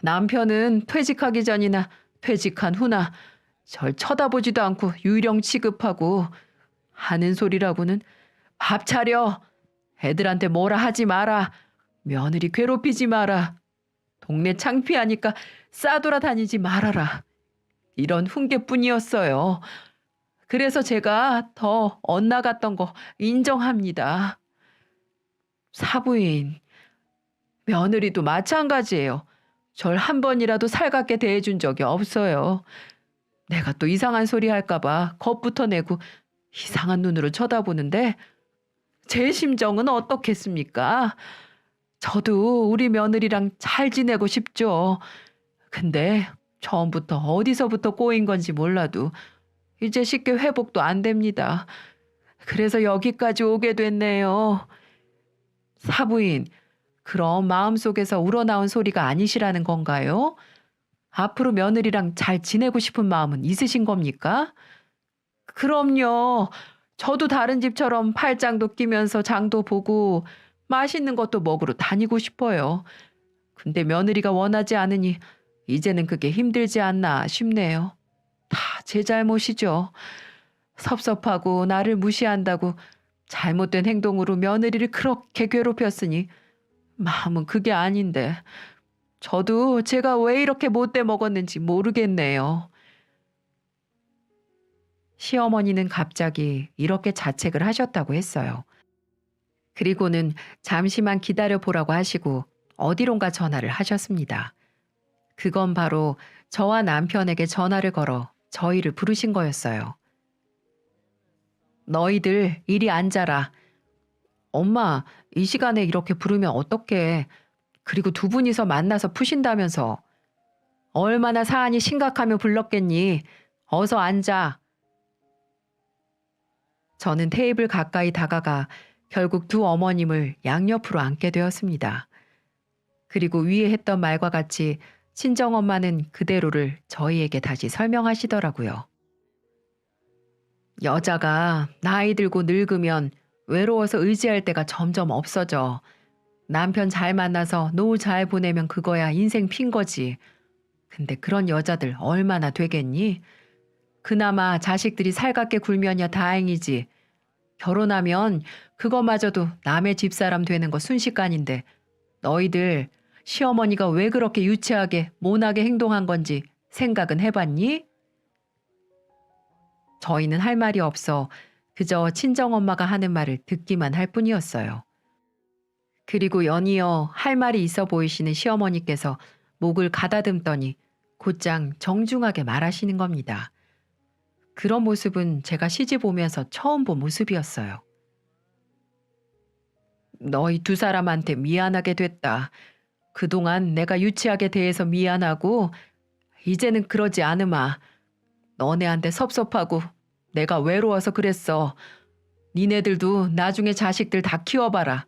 Speaker 1: 남편은 퇴직하기 전이나 퇴직한 후나 절 쳐다보지도 않고 유령 취급하고 하는 소리라고는 밥 차려. 애들한테 뭐라 하지 마라. 며느리 괴롭히지 마라. 동네 창피하니까 싸돌아다니지 말아라. 이런 훈계뿐이었어요. 그래서 제가 더 엇나갔던 거 인정합니다. 사부인, 며느리도 마찬가지예요. 절 한 번이라도 살갑게 대해준 적이 없어요. 내가 또 이상한 소리 할까봐 겁부터 내고 이상한 눈으로 쳐다보는데 제 심정은 어떻겠습니까? 저도 우리 며느리랑 잘 지내고 싶죠. 근데 처음부터 어디서부터 꼬인 건지 몰라도 이제 쉽게 회복도 안 됩니다. 그래서 여기까지 오게 됐네요. 사부인, 그럼 마음속에서 우러나온 소리가 아니시라는 건가요? 앞으로 며느리랑 잘 지내고 싶은 마음은 있으신 겁니까? 그럼요. 저도 다른 집처럼 팔짱도 끼면서 장도 보고 맛있는 것도 먹으러 다니고 싶어요. 근데 며느리가 원하지 않으니 이제는 그게 힘들지 않나 싶네요. 다 제 잘못이죠. 섭섭하고 나를 무시한다고 잘못된 행동으로 며느리를 그렇게 괴롭혔으니 마음은 그게 아닌데 저도 제가 왜 이렇게 못돼 먹었는지 모르겠네요. 시어머니는 갑자기 이렇게 자책을 하셨다고 했어요. 그리고는 잠시만 기다려 보라고 하시고 어디론가 전화를 하셨습니다. 그건 바로 저와 남편에게 전화를 걸어 저희를 부르신 거였어요. 너희들 이리 앉아라. 엄마, 이 시간에 이렇게 부르면 어떡해. 그리고 두 분이서 만나서 푸신다면서. 얼마나 사안이 심각하며 불렀겠니. 어서 앉아. 저는 테이블 가까이 다가가 결국 두 어머님을 양옆으로 앉게 되었습니다. 그리고 위에 했던 말과 같이 친정엄마는 그대로를 저희에게 다시 설명하시더라고요. 여자가 나이 들고 늙으면 외로워서 의지할 때가 점점 없어져. 남편 잘 만나서 노후 잘 보내면 그거야 인생 핀 거지. 근데 그런 여자들 얼마나 되겠니? 그나마 자식들이 살갑게 굴면야 다행이지. 결혼하면 그거마저도 남의 집사람 되는 거 순식간인데 너희들 시어머니가 왜 그렇게 유치하게 모나게 행동한 건지 생각은 해봤니? 저희는 할 말이 없어 그저 친정엄마가 하는 말을 듣기만 할 뿐이었어요. 그리고 연이어 할 말이 있어 보이시는 시어머니께서 목을 가다듬더니 곧장 정중하게 말하시는 겁니다. 그런 모습은 제가 시집 오면서 처음 본 모습이었어요. 너희 두 사람한테 미안하게 됐다. 그동안 내가 유치하게 대해서 미안하고 이제는 그러지 않으마. 너네한테 섭섭하고 내가 외로워서 그랬어. 니네들도 나중에 자식들 다 키워봐라.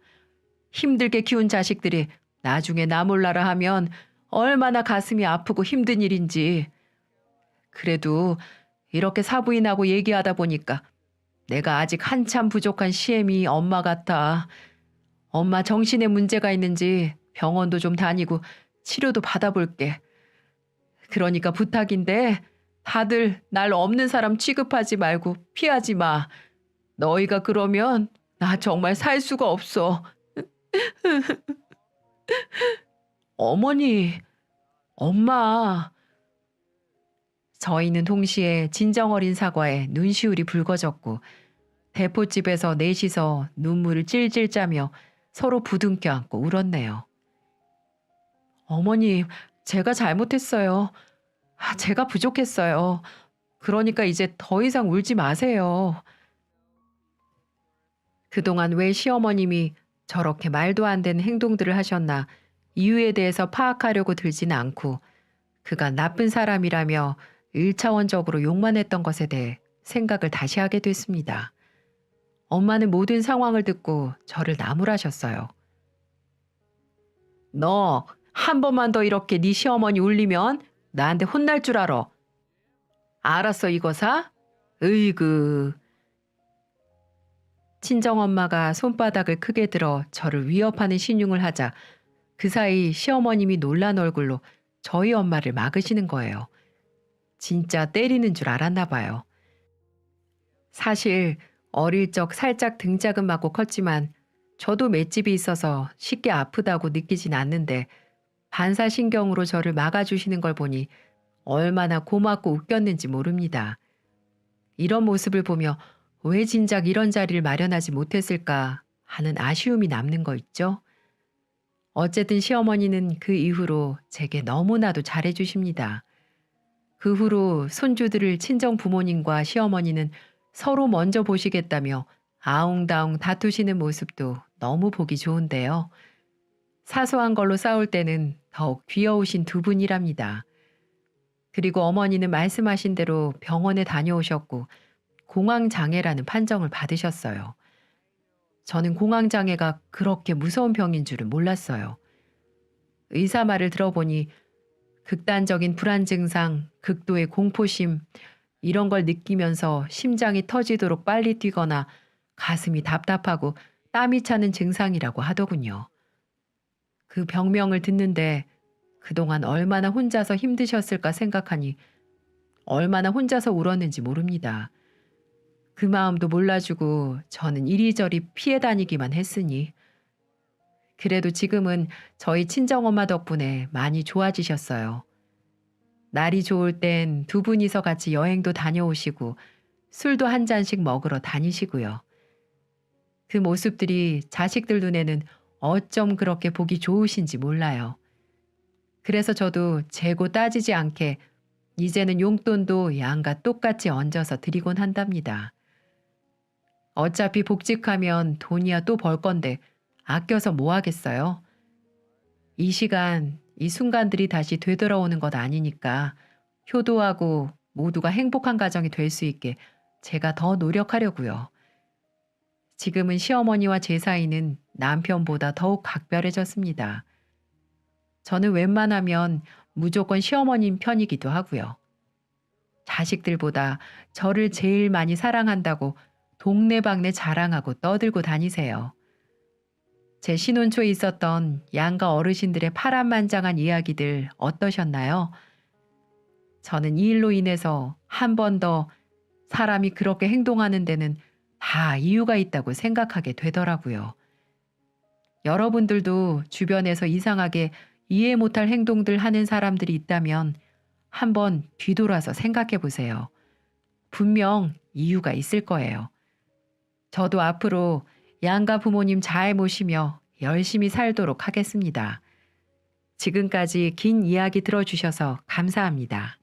Speaker 1: 힘들게 키운 자식들이 나중에 나 몰라라 하면 얼마나 가슴이 아프고 힘든 일인지. 그래도 이렇게 사부인하고 얘기하다 보니까 내가 아직 한참 부족한 시애미 엄마 같아. 엄마 정신에 문제가 있는지 병원도 좀 다니고 치료도 받아볼게. 그러니까 부탁인데 다들 날 없는 사람 취급하지 말고 피하지 마. 너희가 그러면 나 정말 살 수가 없어. 어머니, 엄마. 저희는 동시에 진정어린 사과에 눈시울이 붉어졌고 대포집에서 넷이서 눈물을 찔찔 짜며 서로 부둥켜 안고 울었네요. 어머님, 제가 잘못했어요. 제가 부족했어요. 그러니까 이제 더 이상 울지 마세요. 그동안 왜 시어머님이 저렇게 말도 안 되는 행동들을 하셨나 이유에 대해서 파악하려고 들지는 않고 그가 나쁜 사람이라며 1차원적으로 욕만 했던 것에 대해 생각을 다시 하게 됐습니다. 엄마는 모든 상황을 듣고 저를 나무라셨어요. 너 한 번만 더 이렇게 네 시어머니 울리면 나한테 혼날 줄 알아. 알았어 이거사? 으이그. 친정엄마가 손바닥을 크게 들어 저를 위협하는 신용을 하자 그 사이 시어머님이 놀란 얼굴로 저희 엄마를 막으시는 거예요. 진짜 때리는 줄 알았나 봐요. 사실 어릴 적 살짝 등짝은 맞고 컸지만 저도 맷집이 있어서 쉽게 아프다고 느끼진 않는데 반사신경으로 저를 막아주시는 걸 보니 얼마나 고맙고 웃겼는지 모릅니다. 이런 모습을 보며 왜 진작 이런 자리를 마련하지 못했을까 하는 아쉬움이 남는 거 있죠. 어쨌든 시어머니는 그 이후로 제게 너무나도 잘해주십니다. 그 후로 손주들을 친정 부모님과 시어머니는 서로 먼저 보시겠다며 아웅다웅 다투시는 모습도 너무 보기 좋은데요. 사소한 걸로 싸울 때는 더욱 귀여우신 두 분이랍니다. 그리고 어머니는 말씀하신 대로 병원에 다녀오셨고 공황장애라는 판정을 받으셨어요. 저는 공황장애가 그렇게 무서운 병인 줄은 몰랐어요. 의사 말을 들어보니 극단적인 불안 증상, 극도의 공포심 이런 걸 느끼면서 심장이 터지도록 빨리 뛰거나 가슴이 답답하고 땀이 차는 증상이라고 하더군요. 그 병명을 듣는데 그동안 얼마나 혼자서 힘드셨을까 생각하니 얼마나 혼자서 울었는지 모릅니다. 그 마음도 몰라주고 저는 이리저리 피해 다니기만 했으니. 그래도 지금은 저희 친정엄마 덕분에 많이 좋아지셨어요. 날이 좋을 땐 두 분이서 같이 여행도 다녀오시고 술도 한 잔씩 먹으러 다니시고요. 그 모습들이 자식들 눈에는 어쩜 그렇게 보기 좋으신지 몰라요. 그래서 저도 재고 따지지 않게 이제는 용돈도 양가 똑같이 얹어서 드리곤 한답니다. 어차피 복직하면 돈이야 또 벌 건데 아껴서 뭐 하겠어요? 이 시간, 이 순간들이 다시 되돌아오는 것 아니니까 효도하고 모두가 행복한 가정이 될 수 있게 제가 더 노력하려고요. 지금은 시어머니와 제 사이는 남편보다 더욱 각별해졌습니다. 저는 웬만하면 무조건 시어머님 편이기도 하고요. 자식들보다 저를 제일 많이 사랑한다고 동네방네 자랑하고 떠들고 다니세요. 제 신혼 초에 있었던 양가 어르신들의 파란만장한 이야기들 어떠셨나요? 저는 이 일로 인해서 한 번 더 사람이 그렇게 행동하는 데는 다 이유가 있다고 생각하게 되더라고요. 여러분들도 주변에서 이상하게 이해 못할 행동들 하는 사람들이 있다면 한번 뒤돌아서 생각해 보세요. 분명 이유가 있을 거예요. 저도 앞으로 양가 부모님 잘 모시며 열심히 살도록 하겠습니다. 지금까지 긴 이야기 들어주셔서 감사합니다.